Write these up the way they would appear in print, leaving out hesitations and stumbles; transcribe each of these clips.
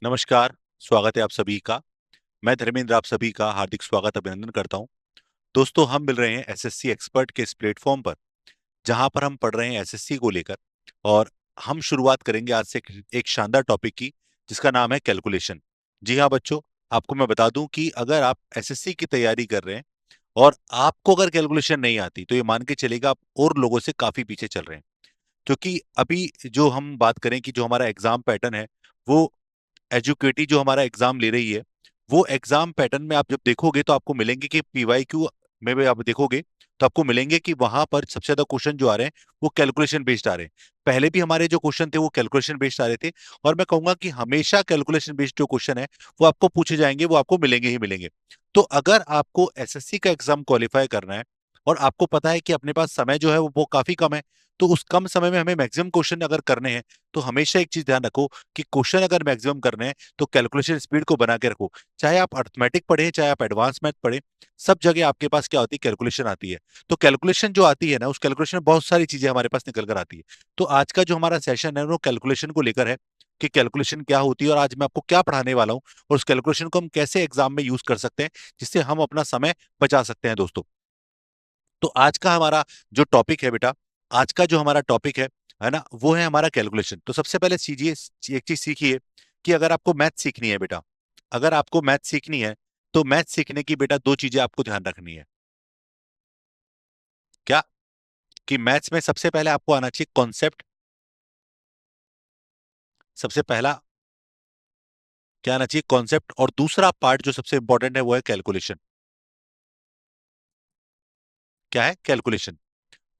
नमस्कार। स्वागत है आप सभी का। मैं धर्मेंद्र आप सभी का हार्दिक स्वागत अभिनंदन करता हूं। दोस्तों, हम मिल रहे हैं एसएससी एक्सपर्ट के इस प्लेटफॉर्म पर, जहां पर हम पढ़ रहे हैं एसएससी को लेकर। और हम शुरुआत करेंगे आज से एक शानदार टॉपिक की, जिसका नाम है कैलकुलेशन। जी हाँ बच्चों, आपको मैं बता दूं कि अगर आप एसएससी की तैयारी कर रहे हैं और आपको अगर कैलकुलेशन नहीं आती, तो ये मान के चलेगा आप और लोगों से काफी पीछे चल रहे हैं। क्योंकि अभी जो हम बात करें कि जो हमारा एग्जाम पैटर्न है, वो एजुकेटी जो हमारा एग्जाम ले रही है, वो एग्जाम पैटर्न में आप जब देखोगे तो आपको मिलेंगे कि पीवाईक्यू में भी आप देखोगे तो आपको मिलेंगे कि वहां पर सबसे ज्यादा क्वेश्चन जो आ रहे हैं वो कैलकुलेशन बेस्ड आ रहे हैं। पहले भी हमारे जो क्वेश्चन थे वो कैलकुलेशन बेस्ड आ रहे थे, और मैं कहूंगा कि हमेशा कैलकुलेशन बेस्ड जो क्वेश्चन है वो आपको पूछे जाएंगे, वो आपको मिलेंगे ही मिलेंगे। तो अगर आपको एसएससी का एग्जाम क्वालिफाई करना है और आपको पता है कि अपने पास समय जो है वो काफी कम है, तो उस कम समय में हमें मैक्सिमम क्वेश्चन अगर करने हैं, तो हमेशा एक चीज ध्यान रखो कि क्वेश्चन अगर मैक्सिमम करने हैं तो कैलकुलेशन स्पीड को बना के रखो। चाहे आप अर्थमेटिक पढ़े, चाहे आप एडवांस मैथ पढ़े, सब जगह आपके पास क्या होती है, कैलकुलेशन आती है। तो कैलकुलेशन जो आती है ना, उस कैलकुलेशन में बहुत सारी चीजें हमारे पास निकल कर आती है। तो आज का जो हमारा सेशन है वो कैलकुलेशन को लेकर है, कि कैलकुलेशन क्या होती है और आज मैं आपको क्या पढ़ाने वाला हूँ, और उस कैलकुलेशन को हम कैसे एग्जाम में यूज कर सकते हैं, जिससे हम अपना समय बचा सकते हैं दोस्तों। तो आज का हमारा जो टॉपिक है बेटा, आज का जो हमारा टॉपिक है ना, वो है हमारा कैलकुलेशन। तो सबसे पहले सीजिए, एक चीज सीखिए कि अगर आपको मैथ सीखनी है बेटा, अगर आपको मैथ सीखनी है, तो मैथ सीखने की बेटा दो चीजें आपको ध्यान रखनी है। क्या? कि मैथ्स में सबसे पहले आपको आना चाहिए कॉन्सेप्ट। सबसे पहला क्या आना चाहिए? कॉन्सेप्ट। और दूसरा पार्ट जो सबसे इंपॉर्टेंट है वो है कैलकुलेशन। क्या है? कैलकुलेशन।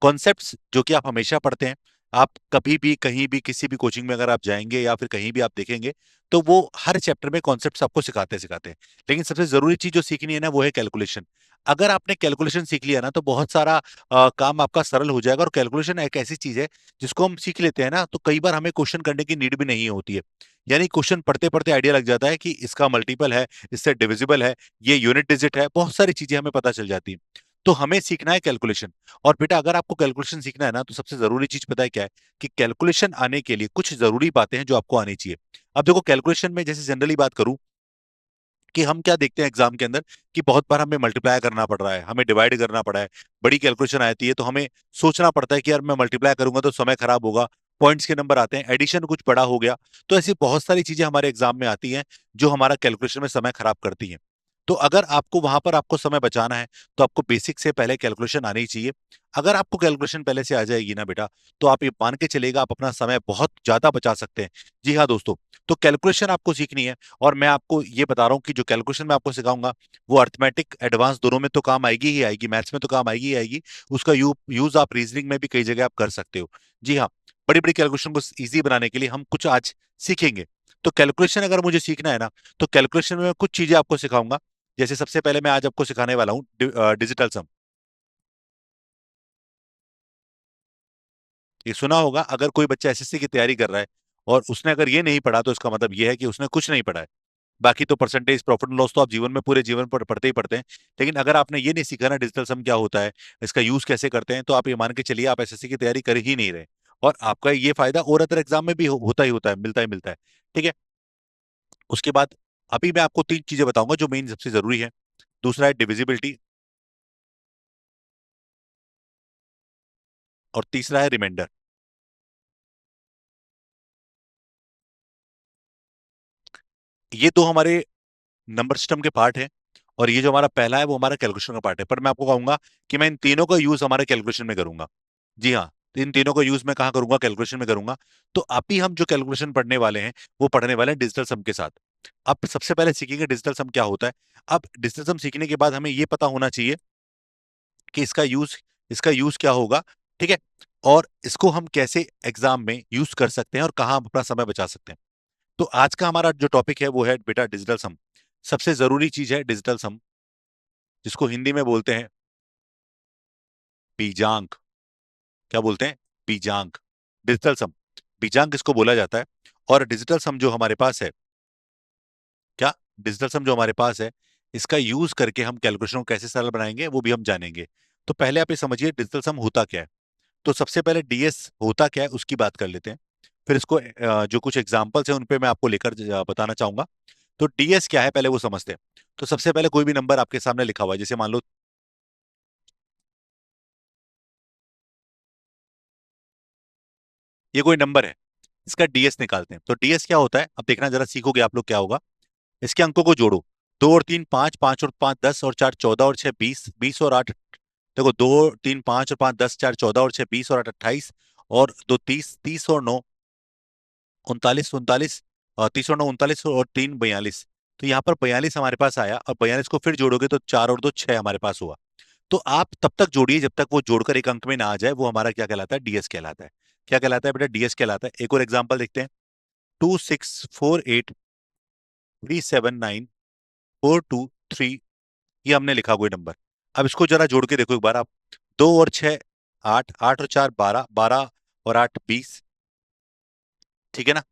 कॉन्सेप्ट्स जो कि आप हमेशा पढ़ते हैं, आप कभी भी कहीं भी किसी भी कोचिंग में अगर आप जाएंगे या फिर कहीं भी आप देखेंगे, तो वो हर चैप्टर में कॉन्सेप्ट्स आपको सिखाते सिखाते हैं। लेकिन सबसे जरूरी चीज जो सीखनी है ना, वो है कैलकुलेशन। अगर आपने कैलकुलेशन सीख लिया ना, तो बहुत सारा काम आपका सरल हो जाएगा। और कैलकुलेशन एक ऐसी चीज है जिसको हम सीख लेते हैं ना, तो कई बार हमें क्वेश्चन करने की नीड भी नहीं होती है। यानी क्वेश्चन पढ़ते पढ़ते आइडिया लग जाता है कि इसका मल्टीपल है, इससे डिविजिबल है, ये यूनिट डिजिट है, बहुत सारी चीजें हमें पता चल जाती है। तो हमें सीखना है कैलकुलेशन। और बेटा अगर आपको कैलकुलेशन सीखना है ना, तो सबसे जरूरी चीज पता है क्या है? कि कैलकुलेशन आने के लिए कुछ जरूरी बातें हैं जो आपको आनी चाहिए। अब देखो, कैलकुलेशन में जैसे जनरली बात करूं, कि हम क्या देखते हैं एग्जाम के अंदर, कि बहुत बार हमें मल्टीप्लाई करना पड़ रहा है, हमें डिवाइड करना पड़ा है, बड़ी कैलकुलेशन आती है, तो हमें सोचना पड़ता है कि यार मैं मल्टीप्लाई करूंगा तो समय खराब होगा, पॉइंट्स के नंबर आते हैं, एडिशन कुछ बड़ा हो गया। तो ऐसी बहुत सारी चीजें हमारे एग्जाम में आती हैं जो हमारा कैलकुलेशन में समय खराब करती हैं। तो अगर आपको वहां पर आपको समय बचाना है, तो आपको बेसिक से पहले कैलकुलेशन आनी ही चाहिए। अगर आपको कैलकुलेशन पहले से आ जाएगी ना बेटा, तो आप ये मान के चलेगा आप अपना समय बहुत ज्यादा बचा सकते हैं। जी हाँ दोस्तों। तो कैलकुलेशन आपको सीखनी है, और मैं आपको ये बता रहा हूँ कि जो कैलकुलेशन मैं आपको सिखाऊंगा, वो अर्थमेटिक एडवांस दोनों में तो काम आएगी ही आएगी, मैथ्स में तो काम आएगी ही आएगी। उसका यूज आप रीजनिंग में भी कई जगह आप कर सकते हो। जी हाँ। बड़ी बड़ी कैलकुलेशन को इजी बनाने के लिए हम कुछ आज सीखेंगे। तो कैलकुलेशन अगर मुझे सीखना है ना, तो कैलकुलेशन में मैं कुछ चीजें आपको सिखाऊंगा। जैसे सबसे पहले मैं आज आपको सिखाने वाला हूँ डिजिटल सम। ये सुना होगा, अगर कोई बच्चा एसएससी की तैयारी कर रहा है और उसने अगर ये नहीं पढ़ा, तो इसका मतलब ये है कि उसने कुछ नहीं पढ़ा है। बाकी तो परसेंटेज प्रॉफिट एंड लॉस तो आप जीवन में पूरे जीवन पर पढ़ते ही पढ़ते हैं। लेकिन अगर आपने ये नहीं सीखा ना डिजिटल सम क्या होता है, इसका यूज कैसे करते हैं, तो आप ये मान के चलिए आप एसएससी की तैयारी कर ही नहीं रहे। और आपका ये फायदा और अदर एग्जाम में भी होता ही होता है, मिलता ही मिलता है। ठीक है। उसके बाद अभी मैं आपको तीन चीजें बताऊंगा जो मेन सबसे जरूरी है। दूसरा है डिविजिबिलिटी, और तीसरा है रिमाइंडर। ये दो हमारे नंबर सिस्टम के पार्ट है, और ये जो हमारा पहला है वो हमारा कैलकुलेशन का पार्ट है। पर मैं आपको कहूंगा कि मैं इन तीनों का यूज हमारे कैलकुलेशन में करूंगा। जी हाँ। तो इन तीनों का यूज मैं कहाँ करूंगा? कैलकुलेशन में करूंगा। तो अभी हम जो कैलकुलेशन पढ़ने वाले हैं, वो पढ़ने वाले हैं डिजिटल सम के साथ। अब सबसे पहले सीखेंगे डिजिटल सम क्या होता है। अब डिजिटल सम सीखने के बाद हमें ये पता होना चाहिए कि इसका यूज क्या होगा। ठीक है। और इसको हम कैसे एग्जाम में यूज कर सकते हैं और कहाँ हम अपना समय बचा सकते हैं। तो आज का हमारा जो टॉपिक है वो है बेटा डिजिटल सम। सबसे जरूरी चीज है डिजिटल सम, जिसको हिंदी में बोलते हैं बीजांक। क्या बोलते हैं? बीजांक। डिजिटल सम, बीजांक इसको बोला जाता है। और डिजिटल सम जो हमारे पास है, क्या डिजिटल सम जो हमारे पास है, इसका यूज करके हम कैलकुलेशन को कैसे सरल बनाएंगे वो भी हम जानेंगे। तो पहले आप ये समझिए डिजिटल सम होता क्या है। तो सबसे पहले डीएस होता क्या है उसकी बात कर लेते हैं। फिर इसको जो कुछ एग्जाम्पल्स हैं उन पे मैं आपको लेकर बताना चाहूंगा। तो डीएस क्या है पहले वो समझते हैं। तो सबसे पहले कोई भी नंबर आपके सामने लिखा हुआ है, जैसे मान लो ये कोई नंबर है, इसका डीएस निकालते हैं। तो डीएस क्या होता है अब देखना जरा, सीखोगे आप लोग क्या होगा। इसके अंकों को जोड़ो। 2 और 3 5, 5 और 5 10 और 4 14 और 6 20, 20 और 8। देखो 2 3 5 और 5 10 4 14 और 6 20 और 8 28 और 2 30, 30 और 9 39, 39 और 30 और 9 39 और 3 42। तो यहाँ पर 42 हमारे पास आया, और 42 को फिर जोड़ोगे तो 4 और 2 6 हमारे पास हुआ। तो आप तब तक जोड़िए जब तक वो जोड़कर एक अंक में ना आ जाए, वो हमारा क्या कहलाता है, डीएस कहलाता है। क्या कहलाता है बेटा, डीएस कहलाता है। एक और एग्जांपल देखते हैं। 2648379423, ये हमने लिखा कोई नंबर। अब इसको जरा जोड़ के देखो एक बार आप। 2 और 6 8, 8 और 4 12, 12 और 8 20, ठीक है ना।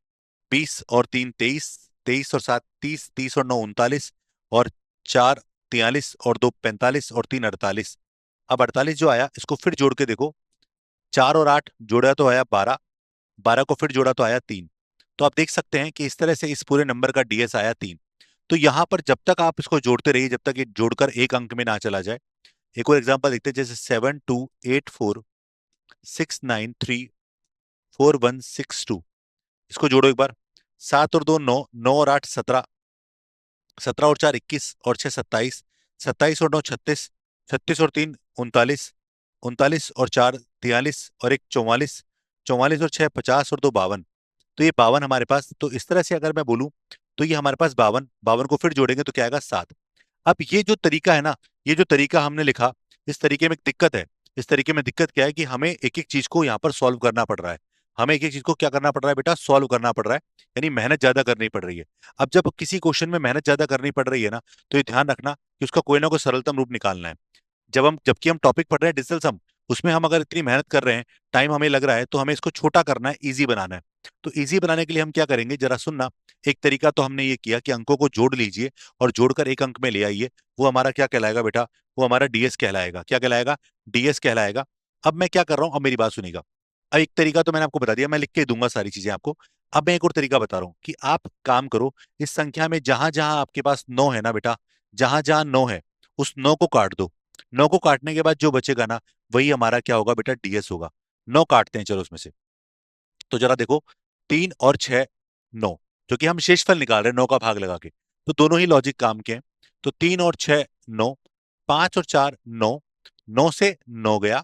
20 और 3 23, 23 और 7 30, 30 और 9 39 और 4 43 और 2 45 और 3 48। अब 48 जो आया इसको फिर जोड़ के देखो। 4 और 8 जोड़ा तो आया 12, 12 को फिर जोड़ा तो आया 3। तो आप देख सकते हैं कि इस तरह से इस पूरे नंबर का डीएस आया 3। तो यहां पर जब तक आप इसको जोड़ते रहिए जब तक ये जोड़कर एक अंक में ना चला जाए। एक और एग्जांपल देखते हैं, जैसे 7284693416 इसको जोड़ो एक बार। 7 और 2 9, 9 और 8 17, 17 और 4 21 और 6 27, 27 और 9 36, 36 और 3 39, 39 और 4 43 और 1 44, 44 और 6 50 और 2 52। तो ये 52 हमारे पास। तो इस तरह से अगर मैं बोलूं तो ये हमारे पास 52, 52 को फिर जोड़ेंगे तो क्या आएगा, 7। अब ये जो तरीका है ना, ये जो तरीका हमने लिखा, इस तरीके में एक दिक्कत है। इस तरीके में दिक्कत क्या है कि हमें एक एक चीज को यहाँ पर सॉल्व करना पड़ रहा है। हमें एक एक चीज को क्या करना पड़ रहा है बेटा, सॉल्व करना पड़ रहा है। यानी मेहनत ज्यादा करनी पड़ रही है। अब जब किसी क्वेश्चन में मेहनत ज्यादा करनी पड़ रही है ना, तो ये ध्यान रखना कि उसका कोई ना कोई सरलतम रूप निकालना है। जबकि हम टॉपिक पढ़ रहे हैं डिजिटल सम, उसमें हम अगर इतनी मेहनत कर रहे हैं, टाइम हमें लग रहा है, तो हमें इसको छोटा करना है, इजी बनाना है। तो इजी बनाने के लिए हम क्या करेंगे जरा सुनना। एक तरीका तो हमने ये किया कि अंकों को जोड़ लीजिए और जोड़कर एक अंक में ले आइए। वो हमारा क्या कहलाएगा बेटा, वो हमारा डीएस कहलाएगा। क्या कहलाएगा, डीएस कहलाएगा। अब मैं क्या कर रहा हूं, अब मेरी बात सुनिएगा। अब एक तरीका तो मैंने आपको बता दिया, मैं लिख के दूंगा सारी चीजें आपको। अब मैं एक और तरीका बता रहा हूँ कि आप काम करो, इस संख्या में जहां जहां आपके पास 9 है ना बेटा, जहां जहां 9 है उस 9 को काट दो। 9 को काटने के बाद जो बचेगा ना, वही हमारा क्या होगा बेटा, डीएस होगा। 9 काटते हैं चलो उसमें से। तो जरा देखो, 3 और 6 9, जो कि हम शेषफल निकाल रहे हैं 9 का भाग लगा के। तो दोनों ही लॉजिक काम के हैं। तो 3 और 6 9, 5 और 4 9, 9 से 9 गया।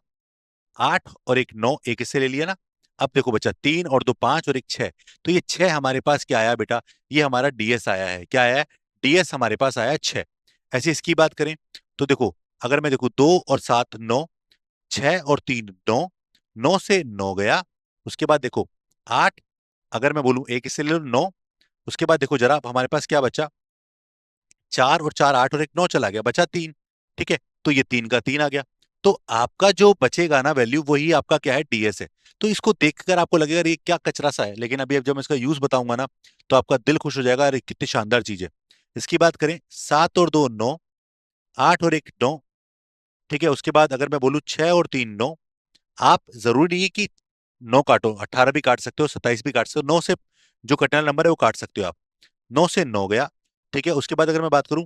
8 और 1 9, एक इससे ले लिया ना। अब देखो बच्चा, 3 और 2 5 और 1 6। तो ये 6 हमारे पास क्या आया बेटा, ये हमारा डीएस आया है। क्या आया है, डीएस हमारे पास आया है 6। ऐसे इसकी बात करें तो देखो, अगर मैं देखू 2 और 7 9, 6 और 3 9, 9 से 9 गया। उसके बाद देखो 8, अगर मैं बोलूं एक इससे ले लो 9। उसके बाद देखो जरा, अब हमारे पास क्या बचा, 4 और 4 8 और 1 9 चला गया, बचा 3। ठीक है, तो ये 3 का 3 आ गया। तो आपका जो बचेगा ना वैल्यू, वही आपका क्या है, डीएस है। तो इसको देखकर आपको लगेगा अरे ये क्या कचरा सा है, लेकिन अभी अब जब मैं इसका यूज बताऊंगा ना, तो आपका दिल खुश हो जाएगा, अरे कितनी शानदार चीज है। इसकी बात करें, 7 और 2 9, 8 और 1 9। ठीक है, उसके बाद अगर मैं बोलूं 6 और 3 9, आप जरूरी नहीं है कि 9 काटो, 18 भी काट सकते हो, 27 भी काट सकते हो। 9 से जो कटने वाला नंबर है वो काट सकते हो आप। 9 से 9 गया। ठीक है, उसके बाद अगर मैं बात करूं,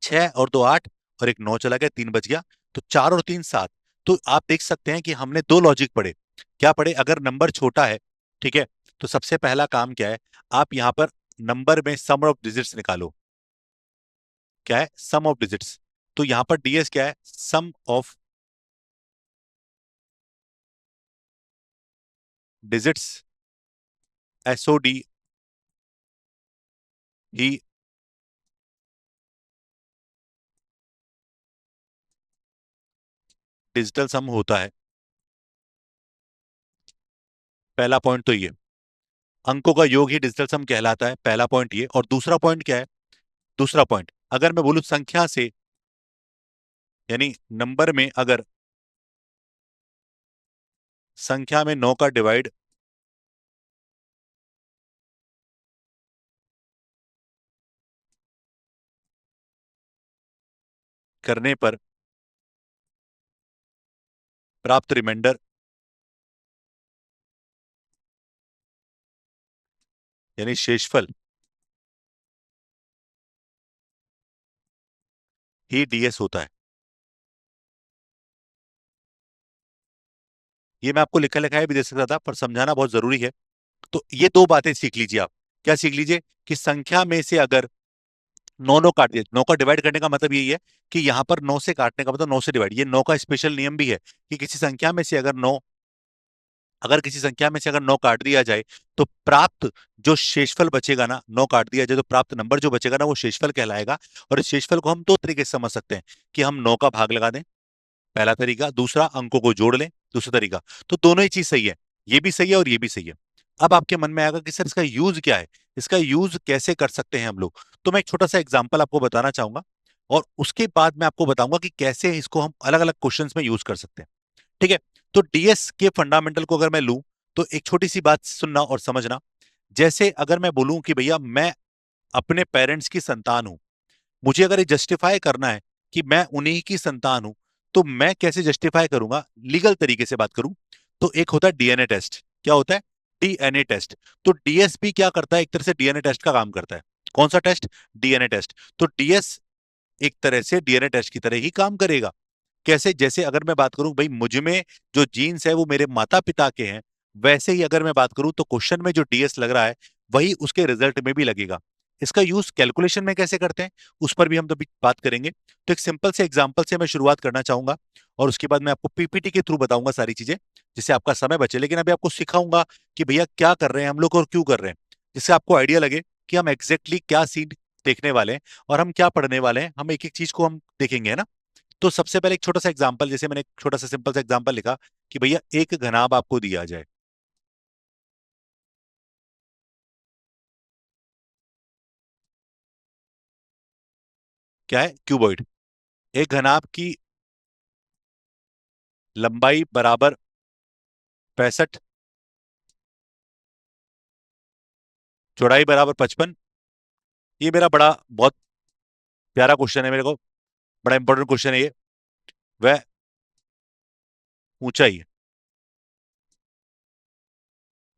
6 और 2 8 और 1 9 चला गया, 3 बच गया। तो 4 और 3 7। तो आप देख सकते हैं कि हमने दो लॉजिक पढ़े। क्या पढ़े, अगर नंबर छोटा है, ठीक है, तो सबसे पहला काम क्या है, आप यहां पर नंबर में सम ऑफ डिजिट्स निकालो। क्या है, सम ऑफ डिजिट्स। तो यहां पर डीएस क्या है, सम ऑफ डिजिट्स। एसओडी ही डिजिटल सम होता है। पहला पॉइंट तो ये, अंकों का योग ही डिजिटल सम कहलाता है, पहला पॉइंट ये। और दूसरा पॉइंट क्या है, दूसरा पॉइंट, अगर मैं बोलूं संख्या से, यानी नंबर में अगर संख्या में 9 का डिवाइड करने पर प्राप्त रिमाइंडर यानी शेषफल ही डीएस होता है। ये मैं आपको लिखा लिखाया भी दे सकता था, पर समझाना बहुत जरूरी है। तो ये दो बातें सीख लीजिए आप। क्या सीख लीजिए? कि संख्या में से अगर नौ नौ काट दिए, नौ का डिवाइड करने का मतलब यही है कि यहां पर नौ से काटने का मतलब नौ से डिवाइड। ये नौ का स्पेशल नियम भी है कि किसी संख्या में से अगर नौ, अगर किसी संख्या में से अगर नौ काट दिया जाए तो प्राप्त जो शेषफल बचेगा ना, नौ काट दिया जाए तो प्राप्त नंबर जो बचेगा ना वो शेषफल कहलाएगा। और इस शेषफल को हम दो तरीके से समझ सकते हैं कि हम नौ का भाग लगा दें, पहला तरीका। दूसरा, अंकों को जोड़ लें, दूसरा तरीका। तो दोनों ही चीज सही है, ये भी सही है और ये भी सही है। अब आपके मन में आएगा कि सर इसका यूज क्या है, इसका यूज कैसे कर सकते हैं हम लोग। तो मैं एक छोटा सा एग्जांपल आपको बताना चाहूंगा और उसके बाद मैं आपको बताऊंगा कि कैसे इसको हम अलग अलग क्वेश्चंस में यूज कर सकते हैं। ठीक है? तो डीएस के फंडामेंटल को अगर मैं लूं तो एक छोटी सी बात सुनना और समझना। जैसे अगर मैं बोलूं कि भैया मैं अपने पेरेंट्स की संतान हूं, मुझे अगर ये जस्टिफाई करना है कि मैं उन्हीं की संतान हूं, तो मैं कैसे जस्टिफाई करूंगा? लीगल तरीके से बात करूं तो एक होता है डीएनए टेस्ट। क्या होता है? DNA test. तो डीएसपी क्या करता है? एक तरह से डीएनए टेस्ट का काम करता है। कौन सा टेस्ट? DNA test. तो डीएस एक तरह से डीएनए टेस्ट की तरह ही काम करेगा। कैसे? जैसे अगर मैं बात करूं भाई मुझ में जो जीन्स है वो मेरे माता पिता के हैं, वैसे ही अगर मैं बात करूं तो क्वेश्चन में जो डीएस लग रहा है वही उसके रिजल्ट में भी लगेगा। इसका यूज कैलकुलेशन में कैसे करते हैं उस पर भी हम तो बात करेंगे। तो एक सिंपल से एग्जांपल से मैं शुरुआत करना चाहूंगा और उसके बाद मैं आपको पीपीटी के थ्रू बताऊंगा सारी चीजें, जिससे आपका समय बचे। लेकिन अभी आपको सिखाऊंगा कि भैया क्या कर रहे हैं हम लोग और क्यों कर रहे हैं, जिससे आपको आइडिया लगे कि हम एग्जैक्टली क्या सीन देखने वाले हैं और हम क्या पढ़ने वाले हैं। हम एक एक चीज को हम देखेंगे, है ना। तो सबसे पहले एक छोटा सा एग्जांपल, जैसे मैंने एक छोटा सा सिंपल सा एग्जांपल लिखा कि भैया एक घनाभ आपको दिया जाए। क्या है? क्यूबॉइड। एक घनाभ की लंबाई बराबर 65, चौड़ाई बराबर 55। ये मेरा बड़ा बहुत प्यारा क्वेश्चन है, मेरे को बड़ा इंपॉर्टेंट क्वेश्चन है ये। वह ऊंचाई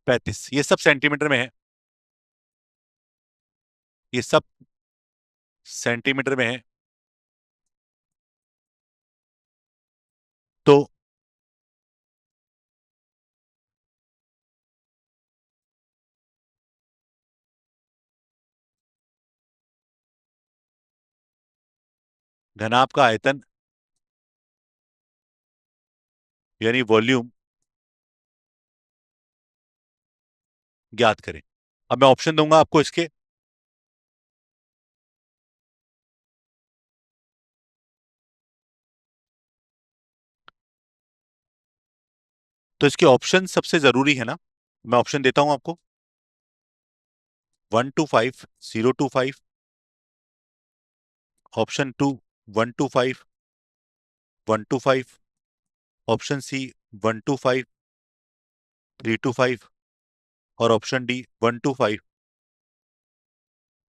35, ये सब सेंटीमीटर में है। ये सब सेंटीमीटर में है। तो घनाभ का आयतन यानी वॉल्यूम ज्ञात करें। अब मैं ऑप्शन दूंगा आपको इसके। तो इसके ऑप्शन सबसे जरूरी है ना, मैं ऑप्शन देता हूं आपको। 125, 025, ऑप्शन टू 125, 125, ऑप्शन सी 125, 325 और ऑप्शन डी 125,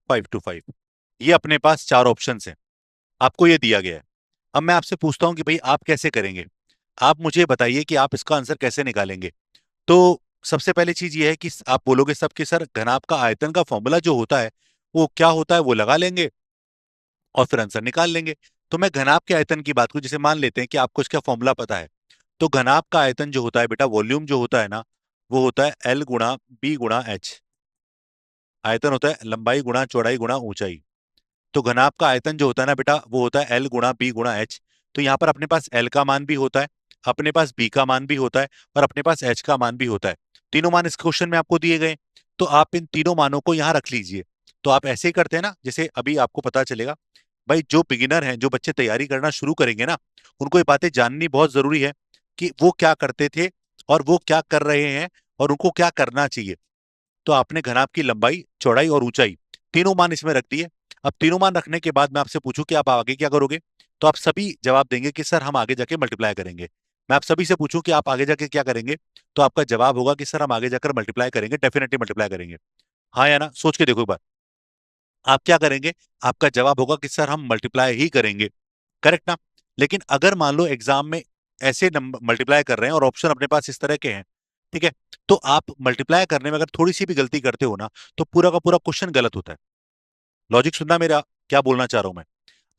525। ये अपने पास चार ऑप्शन हैं, आपको ये दिया गया है। अब मैं आपसे पूछता हूं कि भाई आप कैसे करेंगे। आप मुझे बताइए कि आप इसका आंसर कैसे निकालेंगे। तो सबसे पहली चीज ये है कि आप बोलोगे सब कि सर घनाभ का आयतन का फॉर्मूला जो होता है वो क्या होता है, वो लगा लेंगे और फिर आंसर निकाल लेंगे। तो मैं घनाभ के आयतन की बात करूं, जैसे मान लेते हैं कि आपको इसका फॉर्मूला पता है। तो घनाभ का आयतन जो होता है बेटा, वॉल्यूम जो होता है ना, वो होता है एल गुणा बी गुणा एच। आयतन होता है लंबाई गुणा चौड़ाई गुणा ऊंचाई। तो घनाभ का आयतन जो होता है ना बेटा, वो होता है एल गुणा बी गुणा एच। तो यहाँ पर अपने पास एल का मान भी होता है, अपने पास बी का मान भी होता है और अपने पास एच का मान भी होता है। तीनों मान इस क्वेश्चन में आपको दिए गए। तो आप इन तीनों मानों को यहाँ रख लीजिए। तो आप ऐसे ही करते हैं ना, जैसे अभी आपको पता चलेगा। भाई जो बिगिनर हैं, जो बच्चे तैयारी करना शुरू करेंगे ना, उनको ये बातें जाननी बहुत जरूरी है कि वो क्या करते थे और वो क्या कर रहे हैं और उनको क्या करना चाहिए। तो आपने घनाभ की लंबाई चौड़ाई और ऊंचाई तीनों मान इसमें रख दिए। अब तीनों मान रखने के बाद मैं आपसे पूछूं कि आप आगे क्या करोगे, तो आप सभी जवाब देंगे कि सर हम आगे जाके मल्टीप्लाई करेंगे। मैं आप सभी से पूछूं कि आप आगे जाके क्या करेंगे, तो आपका जवाब होगा कि सर हम आगे जाकर मल्टीप्लाई करेंगे, डेफिनेटली मल्टीप्लाई करेंगे। हाँ या ना, सोच के देखो एक बार। आप क्या करेंगे? आपका जवाब होगा कि सर हम मल्टीप्लाई ही करेंगे। करेक्ट ना? लेकिन अगर मान लो एग्जाम में ऐसे नंबर मल्टीप्लाई कर रहे हैं और ऑप्शन अपने पास इस तरह के हैं, ठीक है। तो आप मल्टीप्लाई करने में अगर थोड़ी सी भी गलती करते हो ना, तो पूरा का पूरा क्वेश्चन गलत होता है। लॉजिक सुनना मेरा, क्या बोलना चाह रहा हूं मैं।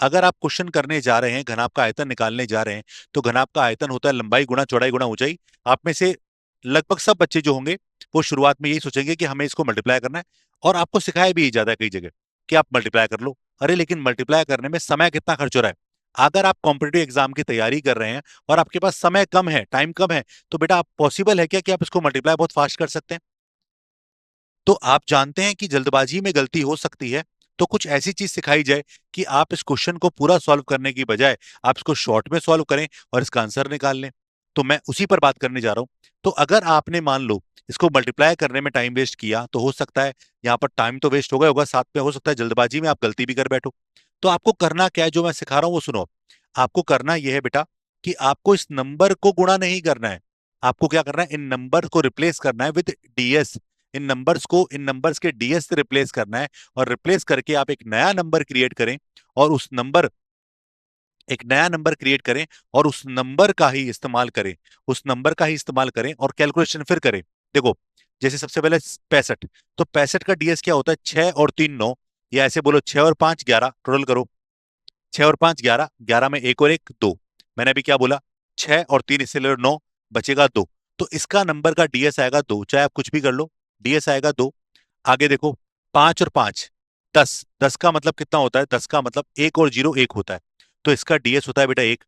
अगर आप क्वेश्चन करने जा रहे हैं, घनाभ का आयतन निकालने जा रहे हैं, तो घनाभ का आयतन होता है लंबाई गुणा चौड़ाई गुणा ऊंचाई। आप में से लगभग सब बच्चे जो होंगे वो शुरुआत में यही सोचेंगे कि हमें इसको मल्टीप्लाई करना है, और आपको सिखाया भी ज्यादा है कई जगह कि आप मल्टीप्लाई कर लो। अरे लेकिन मल्टीप्लाई करने में समय कितना खर्च हो रहा है। अगर आप कॉम्पिटेटिव एग्जाम की तैयारी कर रहे हैं और आपके पास समय कम है, टाइम कम है, तो बेटा आप पॉसिबल है क्या कि आप इसको मल्टीप्लाई बहुत फास्ट कर सकते हैं। तो आप जानते हैं कि जल्दबाजी में गलती हो सकती है, तो कुछ ऐसी चीज सिखाई जाए कि आप इस क्वेश्चन को पूरा सॉल्व करने की बजाय आप इसको शॉर्ट में सॉल्व करें और इसका आंसर निकाल लें। तो मैं उसी पर बात करने जा रहा हूं। तो अगर आपने मान लो इसको मल्टीप्लाई करने में टाइम वेस्ट किया, तो हो सकता है यहाँ पर टाइम तो वेस्ट हो गया होगा, साथ में हो सकता है जल्दबाजी में आप गलती भी कर बैठो। तो आपको करना क्या है, जो मैं सिखा रहा हूं वो सुनो। आपको करना यह है बेटा कि आपको इस नंबर को गुणा नहीं करना है। आपको क्या करना है, इन नंबर को रिप्लेस करना है विद डीएस। इन नंबर्स के डीएस से रिप्लेस करना है, और रिप्लेस करके आप एक नया नंबर क्रिएट करें, और उस नंबर एक नया नंबर क्रिएट करें और उस नंबर का ही इस्तेमाल करें। उस नंबर का ही इस्तेमाल करें और कैलकुलेशन फिर करें। देखो, जैसे सबसे पहले 65, तो 65 का डीएस क्या होता है, 6 और 3 9, या ऐसे बोलो 6 और 5 11, टोटल करो। 6 और 5 11, 11 में एक और एक दो। मैंने अभी क्या बोला, 6 और 3 इससे ले लो 9, बचेगा 2। तो इसका नंबर का डीएस आएगा 2, चाहे आप कुछ भी कर लो, डीएस आएगा 2। आगे देखो, 5 और 5, 10, 10 का मतलब कितना होता है, 10 का मतलब 1 और 0 1 होता है, तो इसका डीएस होता है बेटा 1।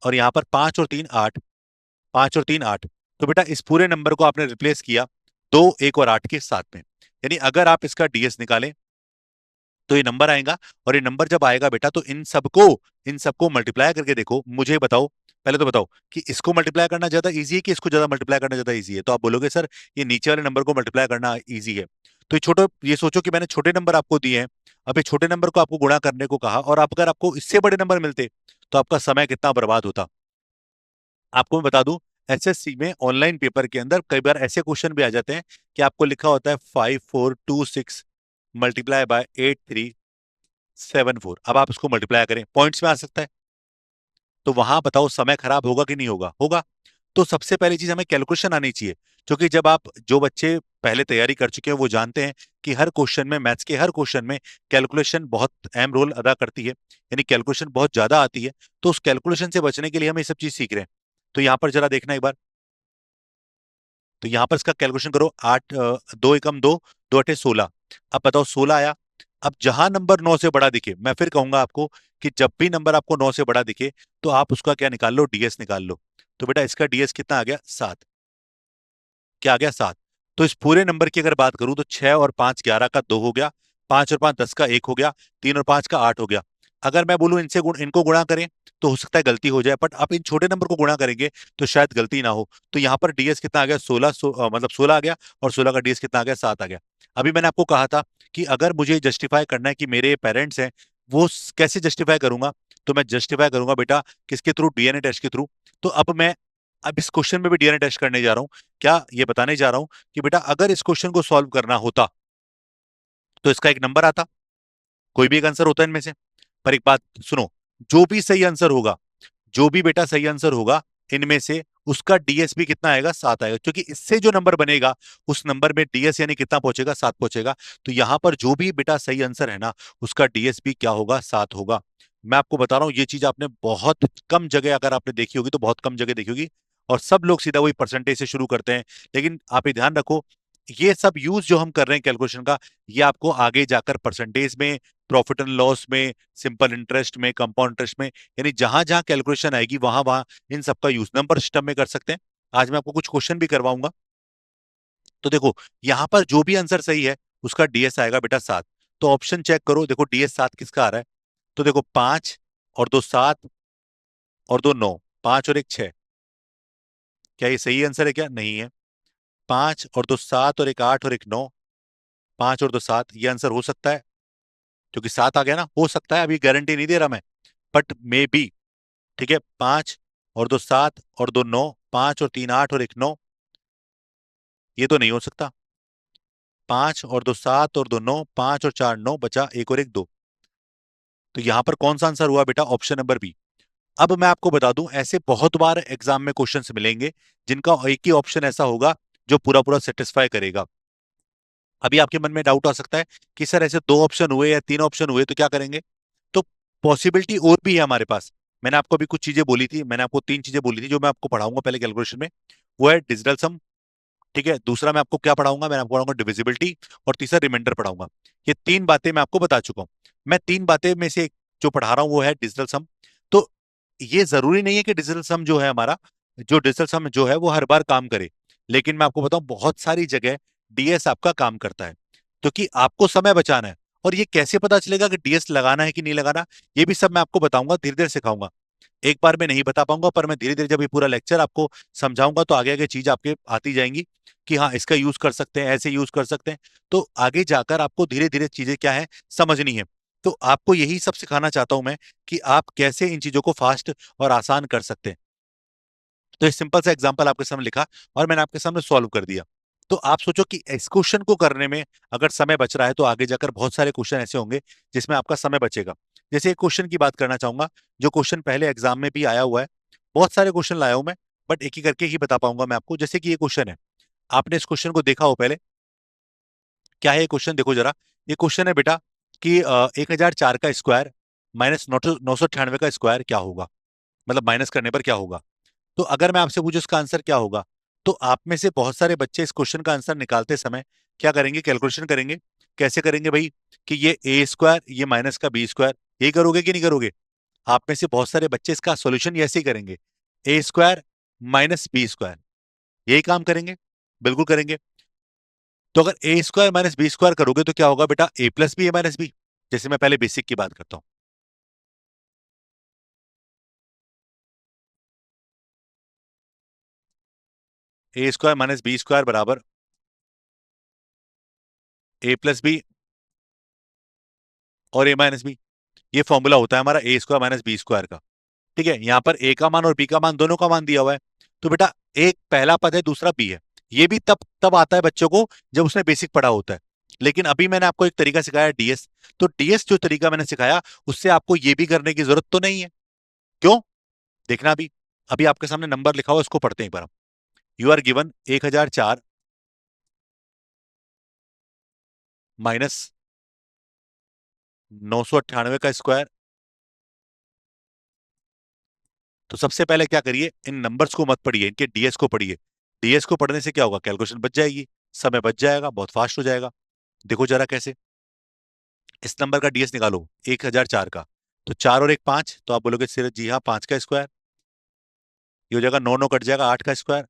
और यहाँ पर 5 और 3 8, 5 और 3 8, तो बेटा इस पूरे नंबर को आपने रिप्लेस किया 2 1 और 8 के साथ में। यानी अगर आप इसका डीएस निकालें तो ये नंबर आएगा, और ये नंबर जब आएगा बेटा, तो इन सबको मल्टीप्लाई करके देखो, मुझे बताओ, पहले तो बताओ कि इसको मल्टीप्लाई करना ज्यादा इजी है कि इसको ज्यादा मल्टीप्लाई करना ज्यादा इजी है। तो आप बोलोगे सर ये नीचे वाले नंबर को मल्टीप्लाई करना इजी है। तो ये सोचो कि मैंने छोटे नंबर आपको दिए हैं, अब ये छोटे नंबर को आपको गुणा करने को कहा, और आप अगर आपको इससे बड़े नंबर मिलते तो आपका समय कितना बर्बाद होता। आपको मैं बता दूं, एसएससी में ऑनलाइन पेपर के अंदर कई बार ऐसे क्वेश्चन भी आ जाते हैं कि आपको लिखा होता है 5426 मल्टीप्लाई बाय 8374। अब आप इसको मल्टीप्लाई करें, पॉइंट्स में आ सकता है। तो वहां बताओ समय खराब होगा कि नहीं होगा, होगा। तो सबसे पहली चीज हमें कैलकुलेशन आनी चाहिए, क्योंकि जब आप, जो बच्चे पहले तैयारी कर चुके हैं वो जानते हैं कि हर क्वेश्चन में, मैथ्स के हर क्वेश्चन में कैलकुलेशन बहुत अहम रोल अदा करती है, यानी कैलकुलेशन बहुत ज्यादा आती है। तो उस कैलकुलेशन से बचने के लिए हम ये सब चीज सीख रहे हैं। तो यहाँ पर जरा देखना एक बार। तो यहां पर इसका कैलकुलेशन करो, 8, 2 एकम 2, 2 8 16। अब बताओ 16 आया। अब जहां नंबर 9 से बड़ा दिखे, मैं फिर कहूंगा आपको कि जब भी नंबर आपको 9 से बड़ा दिखे, तो आप उसका क्या निकाल लो, डीएस निकाल लो। तो बेटा इसका डीएस कितना आ गया, 7। क्या आ गया, 7। तो इस पूरे नंबर की अगर बात करूं, तो 6 और 5 11 का 2 हो गया, 5 और 5 10 का 1 हो गया, 3 और 5 का 8 हो गया। अगर मैं बोलूं इनको गुणा करें, तो हो सकता है गलती हो जाए, बट आप इन छोटे नंबर को गुणा करेंगे तो शायद गलती ना हो। तो यहाँ पर डीएस कितना आ गया, 16, मतलब 16 आ गया, और 16 का डीएस कितना आ गया, 7 आ गया। अभी मैंने आपको कहा था कि अगर मुझे जस्टिफाई करना है कि मेरे पेरेंट्स हैं, कैसे जस्टिफाई करूंगा, तो मैं जस्टिफाई करूंगा बेटा किसके थ्रू, डीएनए टेस्ट के थ्रू। तो अब इस क्वेश्चन में भी डीएनए टेस्ट करने जा रहा हूं। क्या ये बताने जा रहा हूं कि बेटा अगर इस क्वेश्चन को सॉल्व करना होता, तो इसका एक नंबर आता, कोई भी एक आंसर होता है इनमें से। पर एक बात सुनो, जो भी सही आंसर होगा, जो भी बेटा सही आंसर होगा इनमें से, उसका डीएस भी कितना आएगा, 7 आएगा, क्योंकि इससे जो नंबर बनेगा उस नंबर में डीएस यानी कितना पहुंचेगा, 7 पहुंचेगा। तो यहां पर जो भी बेटा सही आंसर है ना, उसका डीएस भी क्या होगा, 7 होगा। मैं आपको बता रहा हूं, ये चीज आपने बहुत कम जगह, अगर आपने देखी होगी तो बहुत कम जगह देखी होगी, और सब लोग सीधा वही परसेंटेज से शुरू करते हैं। लेकिन आप ये ध्यान रखो, ये सब यूज जो हम कर रहे हैं कैलकुलेशन का, ये आपको आगे जाकर परसेंटेज में, प्रॉफिट एंड लॉस में, सिंपल इंटरेस्ट में, कंपाउंड इंटरेस्ट में, यानी जहां जहां कैलकुलेशन आएगी वहां वहां इन सबका यूज नंबर सिस्टम में कर सकते हैं। आज मैं आपको कुछ क्वेश्चन भी करवाऊंगा। तो देखो, यहां पर जो भी आंसर सही है उसका डीएस आएगा बेटा 7। तो ऑप्शन चेक करो, देखो डीएस 7 किसका आ रहा है। तो देखो, 5 और 2 7 और 2 9, 5 और 1 6। क्या ये सही आंसर है, क्या नहीं है। 5 और 2 7 और एक 8 और एक 9, 5 और 2 7, ये आंसर हो सकता है, क्योंकि 7 आ गया ना, हो सकता है, अभी गारंटी नहीं दे रहा मैं, बट मे बी। ठीक है, 5 और 2 7 और 2 9, 5 और 3 8 और एक 9, ये तो नहीं हो सकता। 5 और 2 7 और 2 9, 5 और 4 9, बचा एक और एक 2। तो यहां पर कौन सा आंसर हुआ बेटा, ऑप्शन नंबर बी। अब मैं आपको बता दूं, ऐसे बहुत बार एग्जाम में क्वेश्चंस मिलेंगे जिनका एक ही ऑप्शन ऐसा होगा जो पूरा पूरा सेटिस्फाई करेगा। अभी आपके मन में डाउट आ सकता है कि सर ऐसे दो ऑप्शन हुए या तीन ऑप्शन हुए तो क्या करेंगे? तो पॉसिबिलिटी और भी है हमारे पास। मैंने आपको अभी कुछ चीजें बोली थी, मैंने आपको तीन चीजें बोली थी जो मैं आपको पढ़ाऊंगा पहले कैलकुलेशन में। वो है डिजिटल सम, ठीक है, दूसरा मैं आपको क्या पढ़ाऊंगा, मैं आपको पढ़ाऊंगा डिविजिबिलिटी, और तीसरा रिमाइंडर पढ़ाऊंगा। ये तीन बातें मैं आपको बता चुका हूं। मैं तीन बातें में से एक जो पढ़ा रहा हूं वो है डिजिटल सम। तो ये जरूरी नहीं है कि डिजिटल सम जो है हमारा, जो डिजिटल सम जो है वो हर बार काम करे, लेकिन मैं आपको बताऊं बहुत सारी जगह डीएस आपका काम करता है, क्योंकि आपको समय बचाना है। और ये कैसे पता चलेगा कि डीएस लगाना है कि नहीं लगाना, ये भी सब मैं आपको बताऊंगा, धीरे धीरे सिखाऊंगा। एक बार में नहीं बता पाऊंगा, पर मैं धीरे धीरे जब ये पूरा लेक्चर आपको समझाऊंगा तो आगे आगे चीज आपके आती जाएंगी कि हाँ इसका यूज कर सकते हैं, ऐसे यूज कर सकते हैं। तो आगे जाकर आपको धीरे धीरे चीजें क्या है समझनी है। तो आपको यही सब सिखाना चाहता हूं मैं कि आप कैसे इन चीजों को फास्ट और आसान कर सकते हैं। तो एक सिंपल सा एग्जांपल आपके सामने लिखा और मैंने आपके सामने सॉल्व कर दिया। तो आप सोचो कि इस क्वेश्चन को करने में अगर समय बच रहा है तो आगे जाकर बहुत सारे क्वेश्चन ऐसे होंगे जिसमें आपका समय बचेगा। जैसे एक क्वेश्चन की बात करना चाहूंगा जो क्वेश्चन पहले एग्जाम में भी आया हुआ है। बहुत सारे क्वेश्चन लाया हूं मैं, बट एक ही करके ही बता पाऊंगा मैं आपको। जैसे कि ये क्वेश्चन है, आपने इस क्वेश्चन को देखा हो पहले? क्या है ये क्वेश्चन? देखो जरा। ये क्वेश्चन है बेटा कि 1004 का स्क्वायर माइनस 998 का स्क्वायर क्या होगा, मतलब माइनस करने पर क्या होगा। तो अगर मैं आपसे पूछूं इसका आंसर क्या होगा, तो आप में से बहुत सारे बच्चे इस क्वेश्चन का आंसर निकालते समय क्या करेंगे, कैलकुलेशन करेंगे। कैसे करेंगे भाई? कि ये ए स्क्वायर ये माइनस का बी स्क्वायर, यही करोगे कि नहीं करोगे? आप में से बहुत सारे बच्चे इसका सॉल्यूशन ऐसे ही करेंगे, ए स्क्वायर माइनस बी स्क्वायर, यही काम करेंगे। बिल्कुल करेंगे। तो अगर ए स्क्वायर माइनस बी स्क्वायर करोगे तो क्या होगा बेटा, ए प्लस बी ए माइनस बी। जैसे मैं पहले बेसिक की बात करता हूं, ए स्क्वायर माइनस बी स्क्वायर बराबर ए प्लस बी और ए माइनस बी। ये फॉर्मूला होता है हमारा ए स्क्वायर माइनस बी स्क्वायर का। ठीक है, यहां पर ए का मान और बी का मान दोनों का मान दिया हुआ है। तो बेटा एक पहला पद है, दूसरा बी है। ये भी तब तब आता है बच्चों को जब उसने बेसिक पढ़ा होता है। लेकिन अभी मैंने आपको एक तरीका सिखाया डीएस। तो डीएस जो तरीका मैंने सिखाया उससे आपको ये भी करने की जरूरत तो नहीं है। क्यों? देखना अभी। अभी आपके सामने नंबर लिखा हुआ है, उसको पढ़ते हैं एक बार हम। यू आर गिवन 1004 माइनस 998 का स्क्वायर। तो सबसे पहले क्या करिए, इन नंबर्स को मत पढ़िए, इनके डीएस को पढ़िए। डीएस को पढ़ने से क्या होगा, कैलकुलेशन बच जाएगी, समय बच जाएगा, बहुत फास्ट हो जाएगा। देखो जरा कैसे। इस नंबर का डीएस निकालो 1004 का। तो चार और एक पांच, तो आप बोलोगे सिर्फ जी हाँ पांच का स्क्वायर। ये हो जाएगा नौ, नौ कट जाएगा, आठ का स्क्वायर।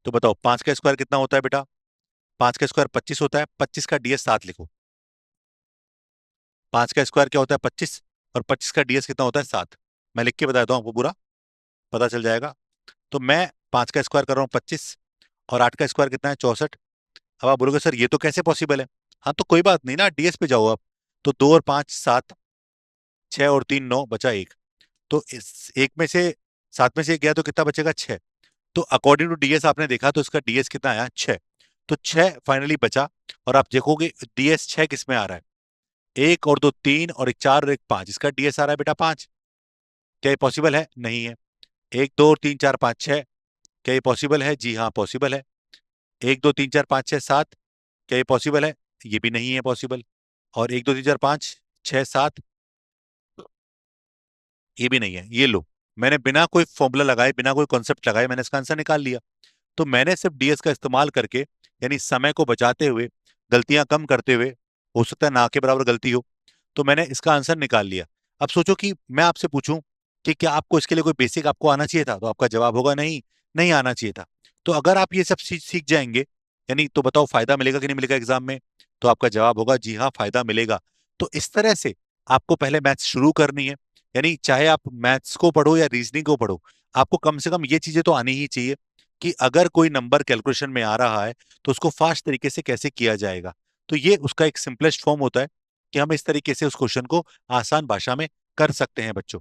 तो बताओ पांच का स्क्वायर कितना होता है बेटा? पांच का स्क्वायर 25 होता है, 25 का डीएस सात लिखो। पांच का स्क्वायर क्या होता है? 25। और 25 का डीएस कितना होता है? सात। मैं लिख के बताता हूँ आपको, पूरा पता चल जाएगा। तो मैं पांच का स्क्वायर कर रहा हूँ 25, और आठ का स्क्वायर कितना है? 64। अब आप बोलोगे सर ये तो कैसे पॉसिबल है? हाँ तो कोई बात नहीं ना, डीएस पे जाओ आप। तो दो और पांच सात, छह और तीन नौ, बचा एक। तो इस एक में से, सात में से एक गया तो कितना बचेगा? छह। तो अकॉर्डिंग टू डीएस आपने देखा तो इसका डीएस कितना आया? छह। तो छह फाइनली बचा। और आप देखोगे डीएस छह किस में आ रहा है? एक और दो तीन, और एक चार और एक पांच, इसका डीएस आ रहा है बेटा पांच। क्या ये पॉसिबल है? नहीं है। एक दो तीन चार पांच छह, क्या ये पॉसिबल है? जी हाँ पॉसिबल है। एक दो तीन चार पांच छह सात, क्या ये पॉसिबल है? ये भी नहीं है पॉसिबल। और एक दो तीन चार पांच छह सात, ये भी नहीं है। ये लो, मैंने बिना कोई फॉर्मूला लगाए, बिना कोई कॉन्सेप्ट लगाए, मैंने इसका आंसर निकाल लिया। तो मैंने सिर्फ डीएस का इस्तेमाल करके, यानी समय को बचाते हुए, गलतियां कम करते हुए, हो सकता है ना के बराबर गलती हो, तो मैंने इसका आंसर निकाल लिया। अब सोचो कि मैं आपसे पूछूं कि क्या आपको इसके लिए कोई बेसिक आपको आना चाहिए था, तो आपका जवाब होगा नहीं, नहीं आना चाहिए था। तो अगर आप ये सब सीख जाएंगे, यानी तो बताओ फायदा मिलेगा कि नहीं मिलेगा एग्जाम में? तो आपका जवाब होगा जी हाँ फायदा मिलेगा। तो इस तरह से आपको पहले मैथ्स शुरू करनी है। यानी चाहे आप मैथ्स को पढ़ो या रीजनिंग को पढ़ो, आपको कम से कम ये चीजें तो आनी ही चाहिए कि अगर कोई नंबर कैलकुलेशन में आ रहा है तो उसको फास्ट तरीके से कैसे किया जाएगा। तो ये उसका एक सिंपलेस्ट फॉर्म होता है कि हम इस तरीके से उस क्वेश्चन को आसान भाषा में कर सकते हैं बच्चों।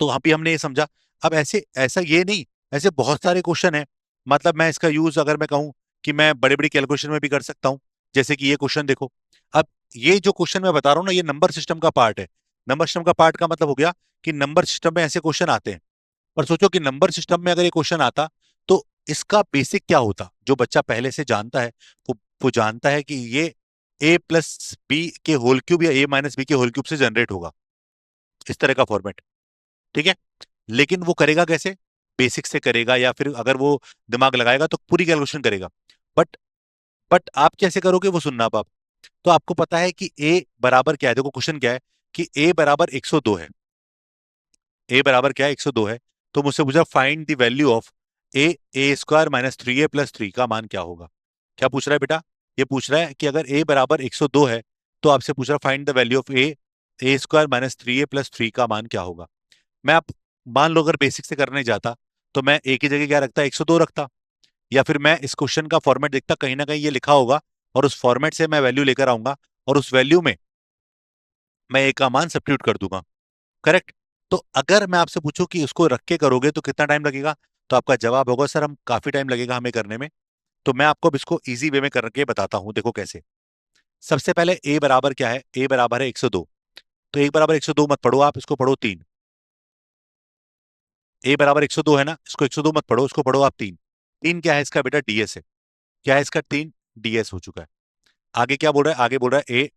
तो वहां भी हमने ये समझा। अब ऐसे ऐसा ये नहीं, ऐसे बहुत सारे क्वेश्चन है। मतलब मैं इसका यूज अगर मैं कहूं कि मैं बड़ी बड़ी कैलकुलेशन में भी कर सकता हूं। जैसे कि ये क्वेश्चन देखो। अब ये जो क्वेश्चन मैं बता रहा हूँ ना, ये नंबर सिस्टम का पार्ट है। नंबर सिस्टम का पार्ट का मतलब हो गया कि नंबर सिस्टम में ऐसे क्वेश्चन आते हैं। पर सोचो कि नंबर सिस्टम में अगर ये क्वेश्चन आता तो इसका बेसिक क्या होता, जो बच्चा पहले से जानता है। वो जानता है कि ये ए प्लस बी के होल क्यूब या ए माइनस बी के होल क्यूब से जनरेट होगा, इस तरह का फॉर्मेट। ठीक है। लेकिन वो करेगा कैसे? बेसिक से करेगा, या फिर अगर वो दिमाग लगाएगा तो पूरी कैलकुलेशन करेगा। बट बट आप कैसे करोगे वो सुनना अब आप। तो आपको पता है कि ए बराबर क्या है, देखो क्वेश्चन क्या है कि ए बराबर 102 है। ए बराबर क्या है? 102 है। तो मुझसे पूछा find the value of A A square minus 3a plus 3 का मान क्या होगा। क्या पूछ रहा है बेटा? ये पूछ रहा है कि अगर ए बराबर 102 है तो आपसे पूछ रहा है find the value of A A square minus 3a plus 3 का मान क्या होगा। मैं आप मान लो अगर बेसिक से करने जाता तो मैं ए की जगह क्या रखता? 102 रखता। या फिर मैं इस क्वेश्चन का फॉर्मेट देखता, कहीं ना कहीं ये लिखा होगा और उस फॉर्मेट से मैं वैल्यू लेकर आऊंगा और उस वैल्यू में मैं ए का मान सब्स्टिट्यूट कर दूंगा। करेक्ट। तो अगर मैं आपसे पूछूं कि उसको रख के करोगे तो कितना टाइम लगेगा, तो आपका जवाब होगा सर हम काफी टाइम लगेगा हमें करने में। तो मैं आपको अब इसको इजी वे में करके बताता हूं, देखो कैसे। सबसे पहले ए बराबर क्या है? ए बराबर है 102। तो ए बराबर 102 मत पढ़ो आप, इसको पढ़ो 3। ए बराबर 102 है ना, इसको 102 मत पढ़ो, इसको पढ़ो आप 3। 3 क्या है इसका बेटा? डीएस है। क्या है इसका? 3 डीएस हो चुका है। आगे क्या बोल रहा है? आगे बोल रहा है ए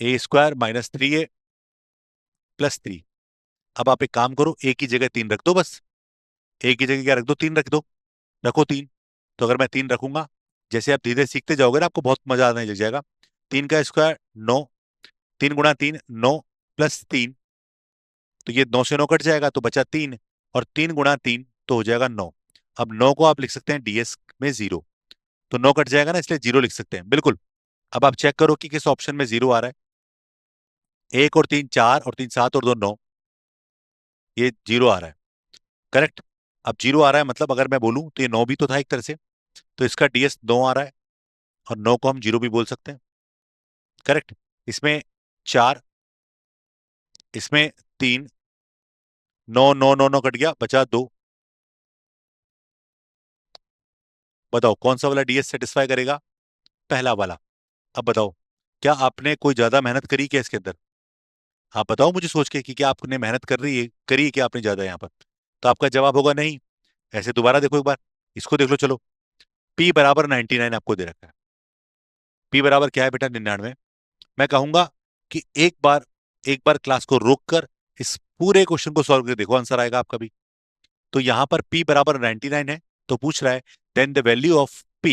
ए स्क्वायर माइनस 3a प्लस 3। अब आप एक काम करो, ए की जगह 3 रख दो बस। ए की जगह क्या रख दो? 3 रख दो। रखो 3। तो अगर मैं 3 रखूंगा, जैसे आप धीरे सीखते जाओगे ना आपको बहुत मजा आने लग जाएगा। 3 का स्क्वायर 9, 3 गुणा 3 9 प्लस 3, तो ये 9 से 9 कट जाएगा तो बचा 3। और 3 गुणा 3 तो हो जाएगा 9। अब 9 को आप लिख सकते हैं डीएस में 0। तो 9 कट जाएगा ना, इसलिए 0 लिख सकते हैं बिल्कुल। अब आप चेक करो कि किस ऑप्शन में 0 आ रहा है। 1 और 3 4 और 3 7 और 2 9, ये 0 आ रहा है। करेक्ट। अब 0 आ रहा है मतलब अगर मैं बोलूं तो ये 9 भी तो था एक तरह से, तो इसका डीएस 9 आ रहा है। और 9 को हम 0 भी बोल सकते हैं। करेक्ट। इसमें 4, इसमें 3, 9 9 9 9 कट गया, बचा 2। बताओ कौन सा वाला डीएस सेटिस्फाई करेगा? पहला वाला। अब बताओ, क्या आपने कोई ज्यादा मेहनत करी क्या इसके अंदर? आप बताओ मुझे सोच के कि क्या आपने मेहनत करी है क्या आपने ज्यादा यहाँ पर? तो आपका जवाब होगा नहीं। ऐसे दोबारा देखो एक बार, इसको देख लो चलो। पी बराबर 99 आपको दे रखा है। पी बराबर क्या है बेटा? 99। मैं कहूंगा कि एक बार क्लास को रोक कर इस पूरे क्वेश्चन को सॉल्व करके देखो, आंसर आएगा आपका भी। तो यहां पर p बराबर 99 है, तो पूछ रहा है then the value of p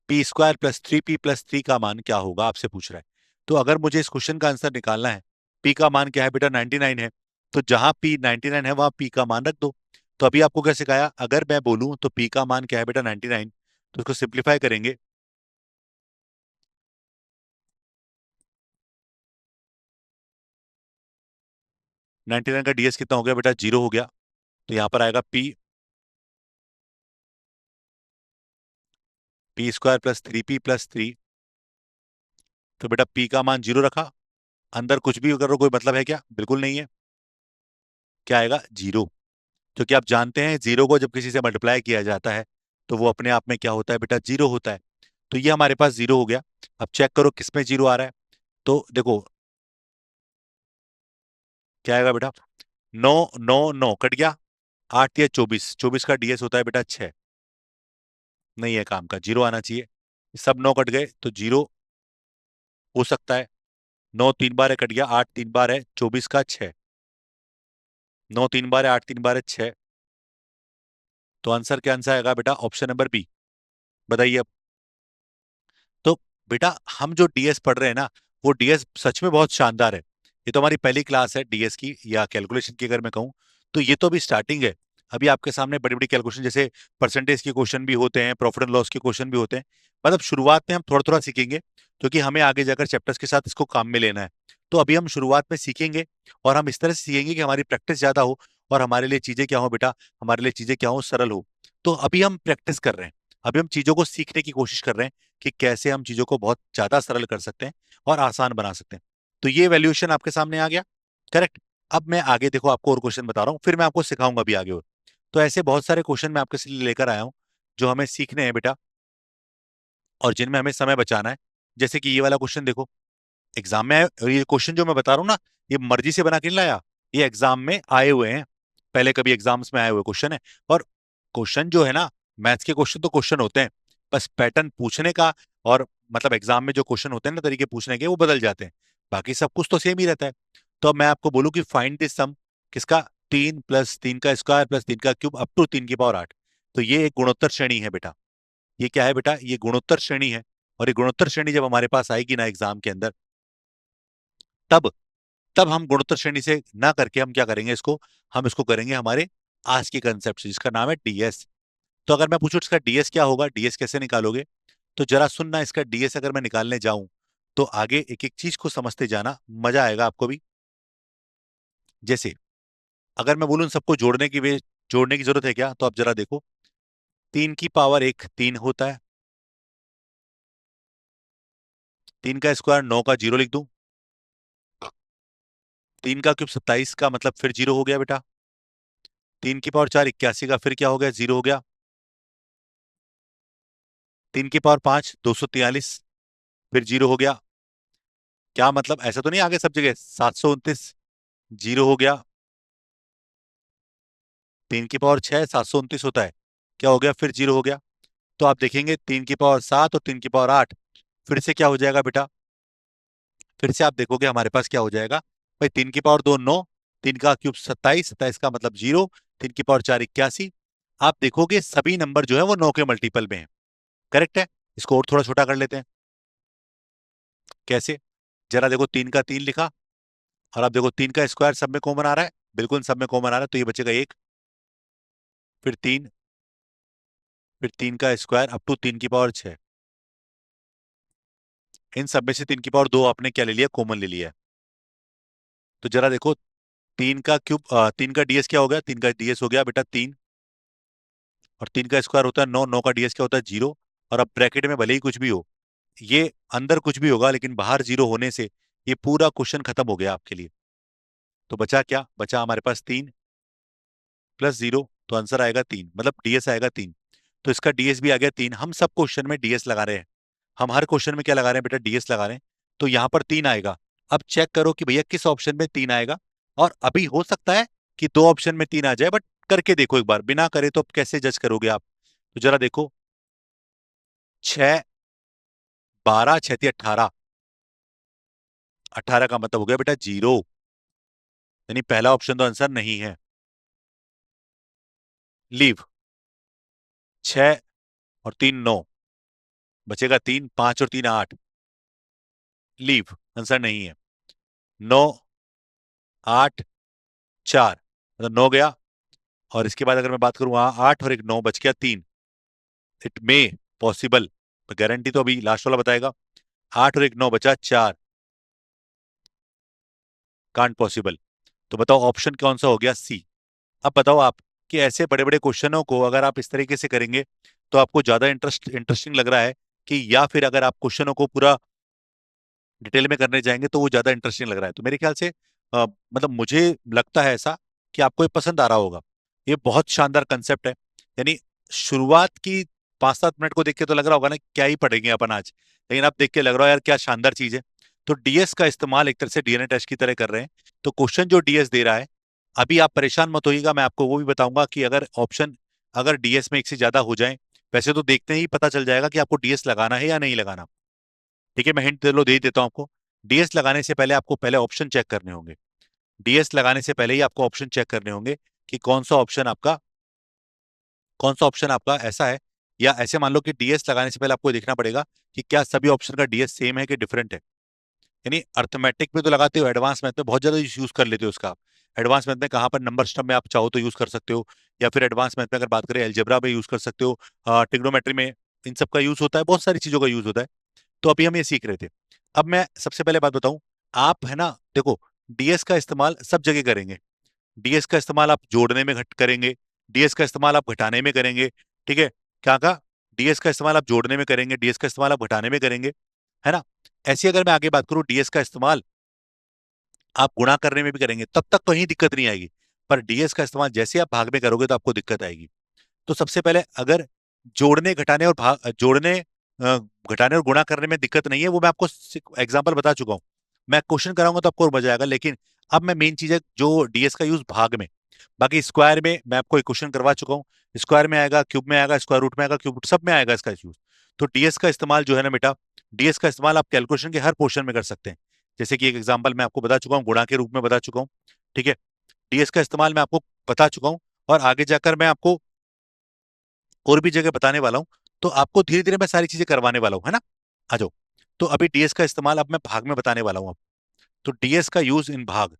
P square plus 3p plus 3 का मान क्या होगा, आपसे पूछ रहा है। तो अगर मुझे इस क्वेश्चन का आंसर निकालना है, p का मान क्या है बेटा? 99 है। तो जहां p 99 है वहां p का मान रख दो। तो अभी आपको क्या सिखाया, अगर मैं बोलूं तो p का मान क्या है बेटा? 99। तो उसको सिंप्लीफाई करेंगे। 99 का डीएस कितना हो गया बेटा? 0 हो गया। तो यहां पर आएगा P square plus 3p plus 3। तो बेटा p का मान 0 रखा। अंदर कुछ भी करो कोई मतलब है क्या? बिल्कुल नहीं है। क्या आएगा? 0। क्योंकि आप जानते हैं जीरो को जब किसी से मल्टीप्लाई किया जाता है तो वो अपने आप में क्या होता है बेटा? 0 होता है। तो ये हमारे पास 0 हो गया। अब चेक करो किस में 0 आ रहा है। तो देखो क्या आएगा बेटा? 9 9 9 कट गया। 8 या 24, 24 का डीएस होता है बेटा 6। नहीं है काम का, 0 आना चाहिए। सब 9 कट गए तो 0 हो सकता है। 9 3 बार है कट गया, 8 3 बार है 24 का 6। 9 3 बार है, 8 3 बार है 6। तो आंसर क्या आंसर आएगा बेटा? Option number B. बताइए अब। तो बेटा हम जो डीएस पढ़ रहे हैं ना, वो डीएस सच में बहुत शानदार है। ये तो हमारी पहली क्लास है डीएस की या कैलकुलेशन की अगर मैं कहूँ, तो ये तो अभी स्टार्टिंग है। अभी आपके सामने बड़ी बड़ी कैलकुलेशन जैसे परसेंटेज के क्वेश्चन भी होते हैं, प्रॉफिट एंड लॉस के क्वेश्चन भी होते हैं। मतलब शुरुआत में हम थोड़ा थोड़ा सीखेंगे, क्योंकि हमें आगे जाकर चैप्टर्स के साथ इसको काम में लेना है। तो अभी हम शुरुआत में सीखेंगे, और हम इस तरह से सीखेंगे कि हमारी प्रैक्टिस ज्यादा हो, और हमारे लिए चीजें क्या हो बेटा? हमारे लिए चीजें क्या हो? सरल हो। तो अभी हम प्रैक्टिस कर रहे हैं। अभी हम चीजों को सीखने की कोशिश कर रहे हैं कि कैसे हम चीजों को बहुत ज्यादा सरल कर सकते हैं और आसान बना सकते हैं। तो ये वैल्यूएशन आपके सामने आ गया। करेक्ट। अब मैं आगे देखो आपको और क्वेश्चन बता रहा हूँ, फिर मैं आपको सिखाऊंगा भी आगे और। तो ऐसे बहुत सारे क्वेश्चन मैं आपके लिए लेकर आया हूँ जो हमें सीखने हैं बेटा, और जिनमें हमें समय बचाना है। जैसे कि ये वाला क्वेश्चन देखो, एग्जाम में और ये क्वेश्चन जो मैं बता रहा हूँ ना, ये मर्जी से बना के नहीं लाया, ये एग्जाम में आए हुए हैं, पहले कभी एग्जाम्स में आए हुए क्वेश्चन है। और क्वेश्चन जो है ना, मैथ्स के क्वेश्चन तो क्वेश्चन होते हैं, बस पैटर्न पूछने का और मतलब एग्जाम में जो क्वेश्चन होते हैं ना तरीके पूछने के वो बदल जाते हैं, बाकी सब कुछ तो सेम ही रहता है। तो अब मैं आपको बोलूं कि फाइंड दिस सम, किसका, 3 + 3 का स्क्वायर + 3 का क्यूब अप टू 3 की पावर 8। तो ये एक गुणोत्तर श्रेणी है बेटा, ये क्या है बेटा, ये गुणोत्तर श्रेणी है। और ये गुणोत्तर श्रेणी जब हमारे पास आएगी ना एग्जाम के अंदर, तब तब हम गुणोत्तर श्रेणी से ना करके हम क्या करेंगे इसको, हम इसको करेंगे हमारे आज के कंसेप्ट से जिसका नाम है डीएस। तो अगर मैं पूछूं इसका डीएस क्या होगा, डीएस कैसे निकालोगे, तो जरा सुनना, इसका डीएस अगर मैं निकालने जाऊं तो आगे एक एक चीज को समझते जाना, मजा आएगा आपको भी। जैसे अगर मैं बोलूं इन सबको जोड़ने की वे, जोड़ने की जरूरत है क्या, तो आप जरा देखो, 3 की पावर 1 3 होता है, 3 का स्क्वायर 9 का 0 लिख दूं, 3 का क्यूब 27 का मतलब फिर 0 हो गया बेटा, 3 की पावर 4 81 का फिर क्या हो गया, 0 हो गया, 3 की पावर 5 243 फिर 0 हो गया। क्या मतलब, ऐसा तो नहीं आगे सब जगह 729 0 हो गया, 3 की पावर 6 729 होता है, क्या हो गया, फिर 0 हो गया। तो आप देखेंगे 3 की पावर 7 और 3 की पावर 8 फिर से क्या हो जाएगा बेटा, फिर से आप देखोगे हमारे पास क्या हो जाएगा भाई, 3 की पावर 2 9, 3 का क्यूब 27 27 का मतलब 0, 3 की पावर 4 81। आप देखोगे सभी नंबर जो है वो 9 के मल्टीपल में है, करेक्ट है। इसको और थोड़ा छोटा कर लेते हैं, कैसे, जरा देखो, 3 का 3 लिखा, और आप देखो 3 का स्क्वायर सब में कॉमन आ रहा है, बिल्कुल सब में कॉमन आ रहा है, तो ये बचेगा 1, फिर 3, फिर 3 का स्क्वायर अप टू 3 की पावर 6। इन सब में से 3 की पावर 2 आपने क्या ले लिया, कॉमन ले लिया है। तो जरा देखो, 3 का क्यूब 3 का डीएस क्या हो गया, 3 का डीएस हो गया बेटा 3, और 3 का स्क्वायर होता है 9, 9 का डीएस क्या होता है 0। और अब ब्रैकेट में भले ही कुछ भी हो, ये अंदर कुछ भी होगा लेकिन बाहर 0 होने से ये पूरा क्वेश्चन खत्म हो गया आपके लिए। तो बचा क्या, बचा हमारे पास 3 + 0, तो आंसर आएगा 3, मतलब डीएस आएगा 3। तो इसका डीएस भी आ गया 3। हम सब क्वेश्चन में डीएस लगा रहे हैं, हम हर क्वेश्चन में क्या लगा रहे हैं बेटा, डीएस लगा रहे हैं। तो यहाँ पर 3 आएगा। अब चेक करो कि भैया किस ऑप्शन में 3 आएगा, और अभी हो सकता है कि 2 ऑप्शन में 3 आ जाए, बट करके देखो एक बार, बिना करे तो अब कैसे जज करोगे आप। तो जरा देखो, 6 12 6 18, 18 का मतलब हो गया बेटा 0, यानी पहला ऑप्शन तो आंसर नहीं है। लीव, 6 और 3 9, बचेगा 3, 5 और 3 8, लीव, आंसर नहीं है। 9 8 4, मतलब 9 गया, और इसके बाद अगर मैं बात करूं, वहां 8 और एक 9 बच गया 3, इट मे पॉसिबल, गारंटी तो अभी लास्ट वाला बताएगा। 8 और एक 9 बचा 4, कांट पॉसिबल। तो बताओ ऑप्शन कौन सा हो गया, सी। अब बताओ आप, कि ऐसे बड़े बड़े क्वेश्चनों को अगर आप इस तरीके से करेंगे तो आपको ज्यादा इंटरेस्टिंग लग रहा है, कि या फिर अगर आप क्वेश्चनों को पूरा डिटेल में करने जाएंगे तो वो ज्यादा इंटरेस्टिंग लग रहा है। तो मेरे ख्याल से मतलब मुझे लगता है ऐसा कि आपको ये पसंद आ रहा होगा। ये बहुत शानदार कंसेप्ट है, यानी शुरुआत की 5 7 मिनट को देख के तो लग रहा होगा ना क्या ही पढ़ेंगे अपन आज, लेकिन अब देख के लग रहा है यार क्या शानदार चीज है। तो डीएस का इस्तेमाल एक तरह से डीएनए टेस्ट की तरह कर रहे हैं। तो क्वेश्चन जो डीएस दे रहा है, अभी आप परेशान मत होइएगा, मैं आपको वो भी बताऊंगा कि अगर ऑप्शन, अगर डीएस में एक से ज्यादा हो जाए, वैसे तो देखते ही पता चल जाएगा कि आपको डीएस लगाना है या नहीं लगाना। ठीक है, मैं हिंट दे लो, दे ही देता हूं आपको। डीएस लगाने से पहले आपको पहले ऑप्शन चेक करने होंगे, डीएस लगाने से पहले ही आपको ऑप्शन चेक करने होंगे कि कौन सा ऑप्शन आपका ऐसा है, या ऐसे मान लो कि डीएस लगाने से पहले आपको देखना पड़ेगा कि क्या सभी ऑप्शन का डीएस सेम है कि डिफरेंट है। यानी अर्थमेटिक में तो लगाते हो, एडवांस मैथ में बहुत ज्यादा यूज कर लेते हो उसका आप। एडवांस मैथ में कहाँ पर नंबर सिस्टम में आप चाहो तो यूज कर सकते हो, या फिर एडवांस मैथ में अगर बात करें अलजेब्रा में यूज कर सकते हो, ट्रिग्नोमेट्री में इन सब का यूज होता है, बहुत सारी चीजों का यूज होता है। तो अभी हम ये सीख रहे थे। अब मैं सबसे पहले बात बताऊं, आप है ना, देखो, डीएस का इस्तेमाल सब जगह करेंगे। डीएस का इस्तेमाल आप जोड़ने में घट करेंगे, डीएस का इस्तेमाल आप घटाने में करेंगे। ठीक है, क्या कहा, डीएस का इस्तेमाल आप जोड़ने में करेंगे, डीएस का इस्तेमाल आप घटाने में करेंगे, है ना। ऐसी अगर मैं आगे बात करूं, डीएस का इस्तेमाल आप गुणा करने में भी करेंगे, तब तक कहीं दिक्कत नहीं आएगी। पर डीएस का इस्तेमाल जैसे आप भाग में करोगे तो आपको दिक्कत आएगी। तो सबसे पहले अगर जोड़ने घटाने और घटाने और गुणा करने में दिक्कत नहीं है, वो मैं आपको एग्जांपल बता चुका हूं। मैं क्वेश्चन कराऊंगा तो आपको और मजा आएगा, लेकिन अब मैं मेन चीज है जो डीएस का यूज भाग में, बाकी स्क्वायर में मैं आपको एक क्वेश्चन करवा चुका हूँ। स्क्वायर में आएगा, क्यूब में आएगा, स्क्वायर रूट में आएगा, क्यूब रूट सब में आएगा इसका यूज। तो डीएस का इस्तेमाल जो है ना बेटा, डीएस का इस्तेमाल आप कैलकुलेशन के हर पोर्शन में कर सकते हैं। जैसे कि एक एग्जांपल मैं आपको बता चुका हूँ, गुणा के रूप में बता चुका हूँ। ठीक है, डीएस का इस्तेमाल मैं आपको बता चुका हूँ, और आगे जाकर मैं आपको और भी जगह बताने वाला हूँ। तो आपको धीरे धीरे मैं सारी चीजें करवाने वाला हूँ, है ना। आ जाओ। तो अभी डीएस का इस्तेमाल अब मैं भाग में बताने वाला हूँ अब। तो डीएस का यूज इन भाग।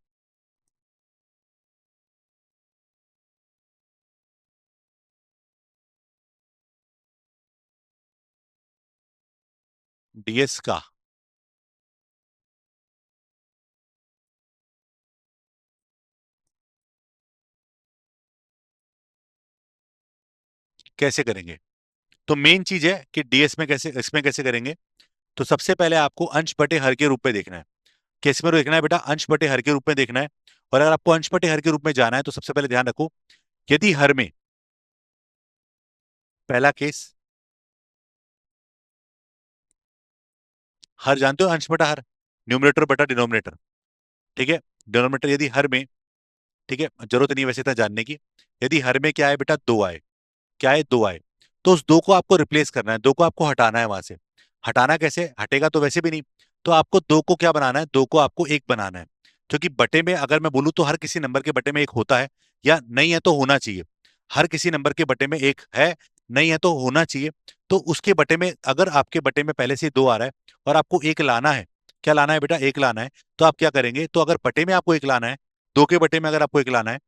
डीएस का कैसे करेंगे, तो मेन चीज है कि डीएस में कैसे, इसमें कैसे करेंगे। तो सबसे पहले आपको अंश बटे हर के रूप में देखना है। कैसे में देखना है बेटा, अंश बटे हर के रूप में देखना है। और अगर आपको अंश बटे हर के रूप में जाना है तो सबसे पहले ध्यान रखो, यदि हर में, पहला केस, हर जानते हो, अंश बटा हर, न्यूमरेटर बटा डिनोमिनेटर। ठीक है, डिनोमिनेटर यदि हर में, ठीक है, जरूरत नहीं है वैसे इतना जानने की। यदि हर में क्या है बेटा, दो आए, क्या है, दो आए, तो उस दो को आपको रिप्लेस करना है, दो को आपको हटाना है वहां से। हटाना कैसे, हटेगा तो वैसे भी नहीं। तो आपको दो को क्या बनाना है, दो को आपको एक बनाना है। क्योंकि बटे में अगर मैं बोलूं तो हर किसी नंबर के बटे में एक होता है, या नहीं है तो होना चाहिए। हर किसी नंबर के बटे में एक है, नहीं है तो होना चाहिए। तो उसके बटे में, अगर आपके बटे में पहले से ही दो आ रहा है और आपको एक लाना है, क्या लाना है बेटा, एक लाना है, तो आप क्या करेंगे, तो अगर बटे में आपको एक लाना है, दो के बटे में अगर आपको एक लाना है,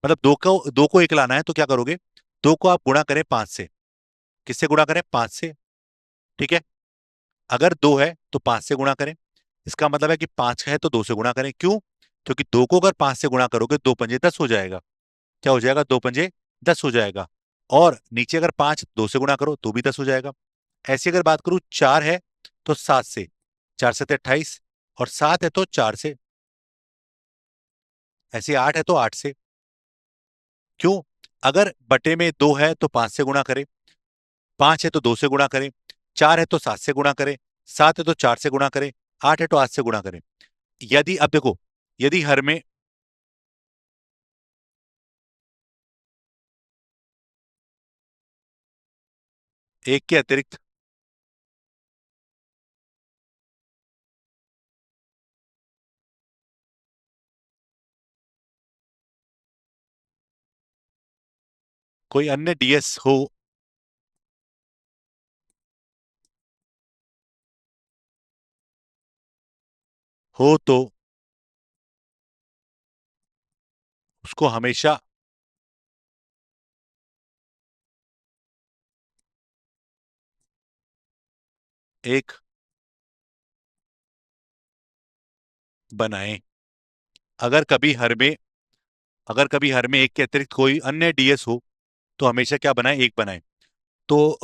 मतलब दो को एक लाना है, तो क्या करोगे, दो को आप गुणा करें पांच से। किससे गुणा करें, पांच से। ठीक है, अगर दो है तो पांच से गुणा करें। इसका मतलब है कि पांच है तो दो से गुणा करें, क्यों, क्योंकि दो को अगर पांच से गुणा करोगे, दो पंजे दस हो जाएगा। क्या हो जाएगा, दो पंजे दस हो जाएगा। और नीचे अगर पांच दो से गुणा करो तो भी दस हो जाएगा। ऐसी अगर बात करूं, चार है तो सात से, चार से 28, और सात है तो चार से, ऐसे आठ है तो आठ से। क्यों, अगर बटे में दो है तो पांच से गुणा करें, पांच है तो दो से गुणा करें, चार है तो सात से गुणा करें, सात है तो चार से गुणा करें, आठ है तो आठ से गुणा करें। यदि अब देखो, यदि हर में, एक के अतिरिक्त, कोई अन्य डीएस हो तो उसको हमेशा एक बनाएं। अगर कभी हर में, अगर कभी हर में एक के अतिरिक्त कोई अन्य डीएस हो तो हमेशा क्या बनाए, एक बनाए। तो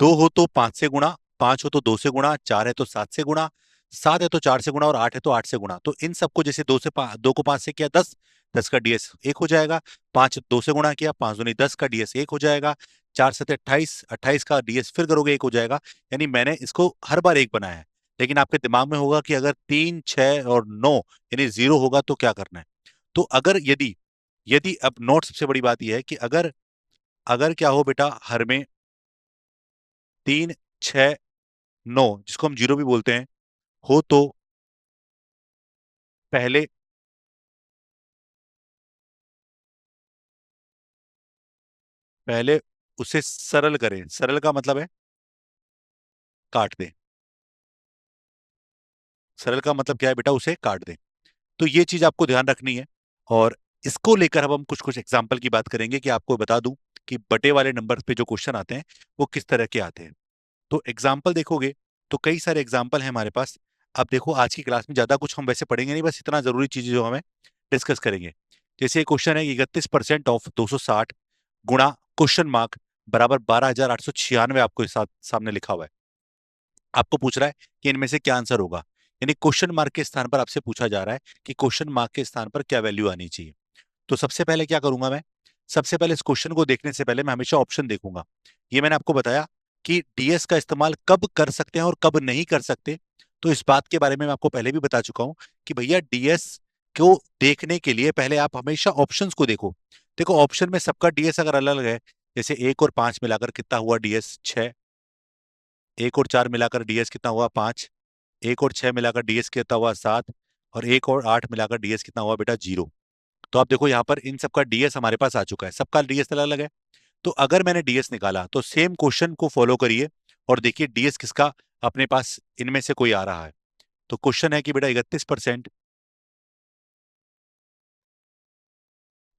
दो हो तो पांच से गुणा, पांच हो तो दो से गुणा, चार है तो सात से गुणा, सात है तो चार से गुणा, और आठ है तो आठ से गुणा। तो इन सबको जैसे दो को पांच से किया दस, दस का डीएस एक हो जाएगा। पांच दो से गुणा किया, पांच दूनी दस का डीएस एक हो जाएगा। चार सत्ते अट्ठाईस, अट्ठाईस का डीएस फिर करोगे एक हो जाएगा। यानी मैंने इसको हर बार एक बनाया है। लेकिन आपके दिमाग में होगा कि अगर तीन, छह और नौ यानी जीरो होगा तो क्या करना है। तो अगर यदि, यदि अब नोट, सबसे बड़ी बात यह है कि अगर, अगर क्या हो बेटा, हर में तीन, छह, नौ, जिसको हम जीरो भी बोलते हैं, हो तो पहले, पहले उसे सरल करें। सरल का मतलब है काट दें। सरल का मतलब क्या है बेटा, उसे काट दें। तो ये चीज आपको ध्यान रखनी है। और इसको लेकर अब हम कुछ कुछ एग्जाम्पल की बात करेंगे कि आपको बता दूं कि बटे वाले नंबर पे जो क्वेश्चन आते हैं वो किस तरह के आते हैं। तो एग्जाम्पल देखोगे तो कई सारे एग्जाम्पल हैं हमारे पास। अब देखो, आज की क्लास में ज्यादा कुछ हम वैसे पढ़ेंगे नहीं, बस इतना जरूरी चीजें जो हमें डिस्कस करेंगे। जैसे क्वेश्चन है, 31% ऑफ 260 गुणा क्वेश्चन मार्क बराबर 12,896 आपको इस साथ सामने लिखा हुआ है। आपको पूछ रहा है कि इनमें से क्या आंसर होगा। यानी क्वेश्चन मार्क के स्थान पर आपसे पूछा जा रहा है कि क्वेश्चन मार्क के स्थान पर क्या वैल्यू आनी चाहिए। तो सबसे पहले क्या करूंगा मैं, सबसे पहले इस क्वेश्चन को देखने से पहले मैं हमेशा ऑप्शन देखूंगा। ये मैंने आपको बताया कि डीएस का इस्तेमाल कब कर सकते हैं और कब नहीं कर सकते। तो इस बात के बारे में मैं आपको पहले भी बता चुका हूं कि भैया डीएस को देखने के लिए पहले आप हमेशा ऑप्शंस को देखो। देखो ऑप्शन में सबका डीएस अगर अलग अलग है, जैसे 1 और 5 मिलाकर कितना हुआ डीएस 6, 1 और 4 मिलाकर डीएस कितना हुआ 5, 1 और 6 मिलाकर डीएस कितना हुआ 7, और 1 और 8 मिलाकर डीएस कितना हुआ बेटा 0। तो आप देखो यहाँ पर इन सबका डीएस हमारे पास आ चुका है, सबका डीएस अलग अलग है। तो अगर मैंने डीएस निकाला तो सेम क्वेश्चन को फॉलो करिए और देखिए डीएस किसका अपने पास इनमें से कोई आ रहा है। तो क्वेश्चन है कि बेटा 31%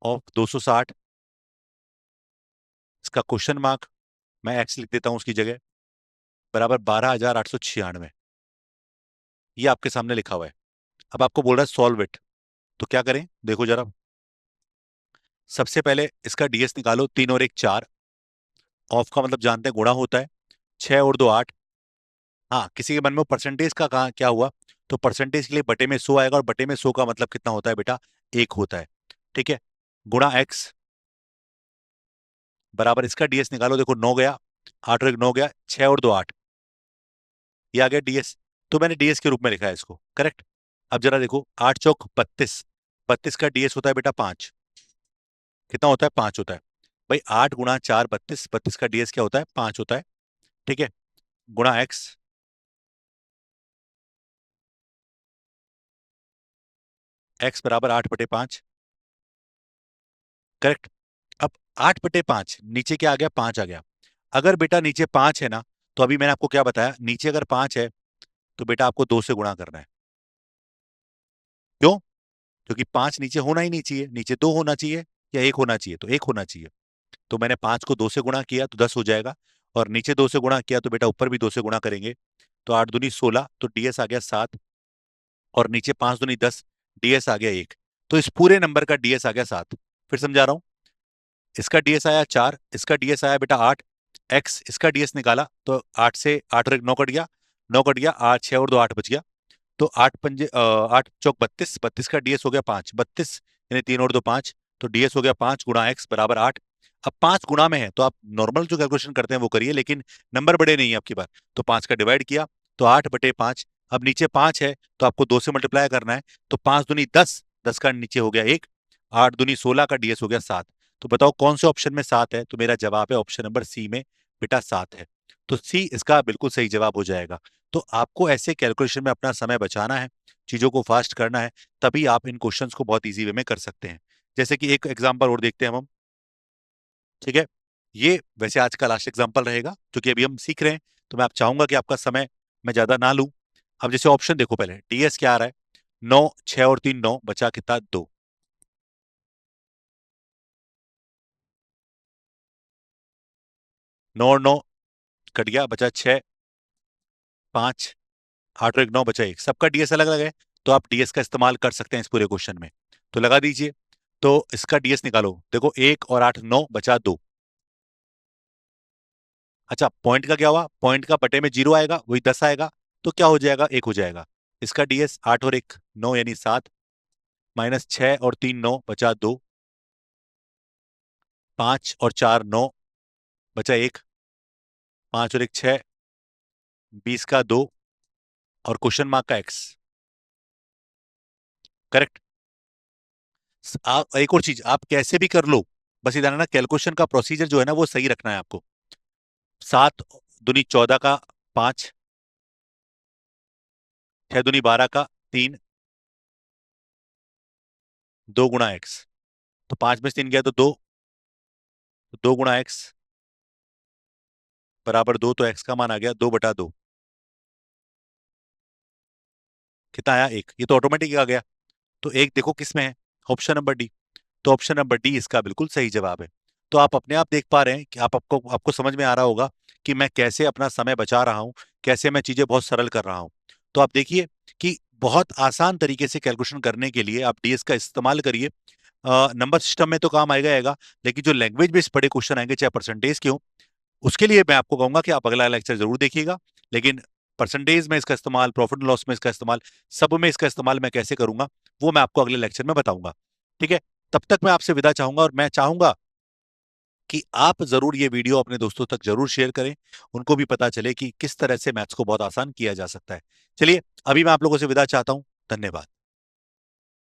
ऑफ 260, इसका क्वेश्चन मार्क, मैं एक्स लिख देता हूं उसकी जगह, बराबर 12,896। ये आपके सामने लिखा हुआ है। अब आपको बोल रहा है सॉल्व इट, तो क्या करें देखो जरा। सबसे पहले इसका डीएस निकालो, 3 और 1 4, ऑफ का मतलब जानते हैं गुणा होता है, 6 और 2 8। हाँ, किसी के मन में परसेंटेज का कहा क्या हुआ, तो परसेंटेज के लिए बटे में 100 आएगा, और बटे में 100 का मतलब कितना होता है बेटा 1 होता है। ठीक है, गुणा एक्स बराबर इसका डीएस निकालो, देखो 9 गया, 8 और 1 9 गया, 6 और 2 8, ये आ गया डीएस। तो मैंने डीएस के रूप में लिखा है इसको, करेक्ट। अब जरा देखो 8 चौक 32, 32 का डीएस होता है बेटा 5, कितना होता है 5 होता है। भाई 8 गुणा 4 32, 32 का डीएस क्या होता है 5 होता है। ठीक है, गुणा एक्स, एक्स बराबर 8/5, करेक्ट। अब 8/5 नीचे क्या आ गया 5 आ गया। अगर बेटा नीचे 5 है ना, तो अभी मैंने आपको क्या बताया, नीचे अगर 5 है तो बेटा आपको 2 से गुणा करना है। क्यों? क्योंकि 5 नीचे होना ही नहीं चाहिए, नीचे 2 होना चाहिए या 1 होना चाहिए, तो 1 होना चाहिए। तो मैंने 5 को 2 से गुणा किया तो 10 हो जाएगा, और नीचे 2 से गुणा किया तो बेटा ऊपर भी 2 से गुणा करेंगे, तो 8 दूनी 16, तो डीएस आ गया 7, और नीचे 5 दूनी 10, डीएस आ गया 1। तो इस पूरे नंबर का डीएस आ गया 7। फिर समझा रहा हूं, इसका डीएस आया 4, इसका डीएस आया बेटा 8, एक्स इसका डीएस निकाला तो 8 से 8 और 1 9 कट गया, 9 कट गया, 8 6 और 2 8 बच गया। तो 8 चौक 32, 32 का डीएस हो गया 5, 32 यानी 3 और 2 5, तो डीएस हो गया 5 गुणा एक्स बराबर 8। अब 5 गुणा में है तो आप नॉर्मल जो कैलकुलेशन करते हैं वो करिए, लेकिन नंबर बड़े नहीं है आपकी बार, तो 5 का डिवाइड किया तो 8/5। अब नीचे 5 है तो आपको 2 से मल्टीप्लाई करना है, तो 5 दूनी 10, 10 का नीचे हो गया 1, 8 दूनी 16 का डीएस हो गया 7। तो बताओ कौन से ऑप्शन में 7 है, तो मेरा जवाब है ऑप्शन नंबर सी में बेटा 7 है। तो सी इसका बिल्कुल सही जवाब हो जाएगा। तो आपको ऐसे कैलकुलेशन में अपना समय बचाना है, चीजों को फास्ट करना है, तभी आप इन क्वेश्चंस को बहुत इजी वे में कर सकते हैं। जैसे कि एक एग्जांपल और देखते हैं हम। ठीक है, ये वैसे आज का लास्ट एग्जांपल रहेगा क्योंकि अभी हम सीख रहे हैं, तो मैं आप चाहूंगा कि आपका समय मैं ज्यादा ना लूं। अब जैसे ऑप्शन देखो, पहले डीएस क्या आ रहा है, 9, 6 और 3 9, बचा कितना 2, 9 और 9 कट गया, बचा 6, 5, 8 और 1 9, बचा 1। सबका डीएस अलग अलग है, तो आप डीएस का इस्तेमाल कर सकते हैं इस पूरे क्वेश्चन में। तो लगा दीजिए, तो इसका डीएस निकालो, देखो 1 और 8 9, बचा 2। अच्छा, पॉइंट का क्या हुआ, पॉइंट का बटे में 0 आएगा, वही 10 आएगा, तो क्या हो जाएगा 1 हो जाएगा। इसका डीएस 8 और 1 9 यानी 7, -6 और 3 9, बचा 2, 5 और 4 9, बचा 1, 5 और 1 6, 20 का 2, और क्वेश्चन मार्क का एक्स, करेक्ट। आप एक और चीज आप कैसे भी कर लो, बस इधर ना कैलकुलेशन का प्रोसीजर जो है ना वो सही रखना है आपको। 7 दूनी 14 का 5, 6 दूनी 12 का 3, 2 गुणा एक्स, तो 5 में से 3 गया तो 2, तो 2 गुणा एक्स बराबर 2, तो एक्स का मान आ गया 2/2, कितना आया 1, ये तो ऑटोमेटिक आ गया। तो एक देखो किस में है, ऑप्शन नंबर डी। तो ऑप्शन नंबर डी इसका बिल्कुल सही जवाब है। तो आप अपने आप देख पा रहे हैं कि आपको आपको समझ में आ रहा होगा कि मैं कैसे अपना समय बचा रहा हूं, कैसे मैं चीजें बहुत सरल कर रहा हूं। तो आप देखिए कि बहुत आसान तरीके से कैलकुलेशन करने के लिए आप डीएस का इस्तेमाल करिए। नंबर सिस्टम में तो काम आएगा आएगा, लेकिन जो लैंग्वेज बेस्ड बड़े क्वेश्चन आएंगे चाहे परसेंटेज के हो, उसके लिए मैं आपको कहूंगा कि आप अगला लेक्चर जरूर देखिएगा। लेकिन परसेंटेज में इसका इस्तेमाल, प्रॉफिट एंड लॉस में इसका इस्तेमाल, सब में इसका इस्तेमाल मैं कैसे करूंगा वो मैं आपको अगले लेक्चर में बताऊंगा। ठीक है, तब तक मैं आपसे विदा चाहूंगा, और मैं चाहूंगा कि आप जरूर ये वीडियो अपने दोस्तों तक जरूर शेयर करें, उनको भी पता चले कि किस तरह से मैथ्स को बहुत आसान किया जा सकता है। चलिए, अभी मैं आप लोगों से विदा चाहता हूं। धन्यवाद।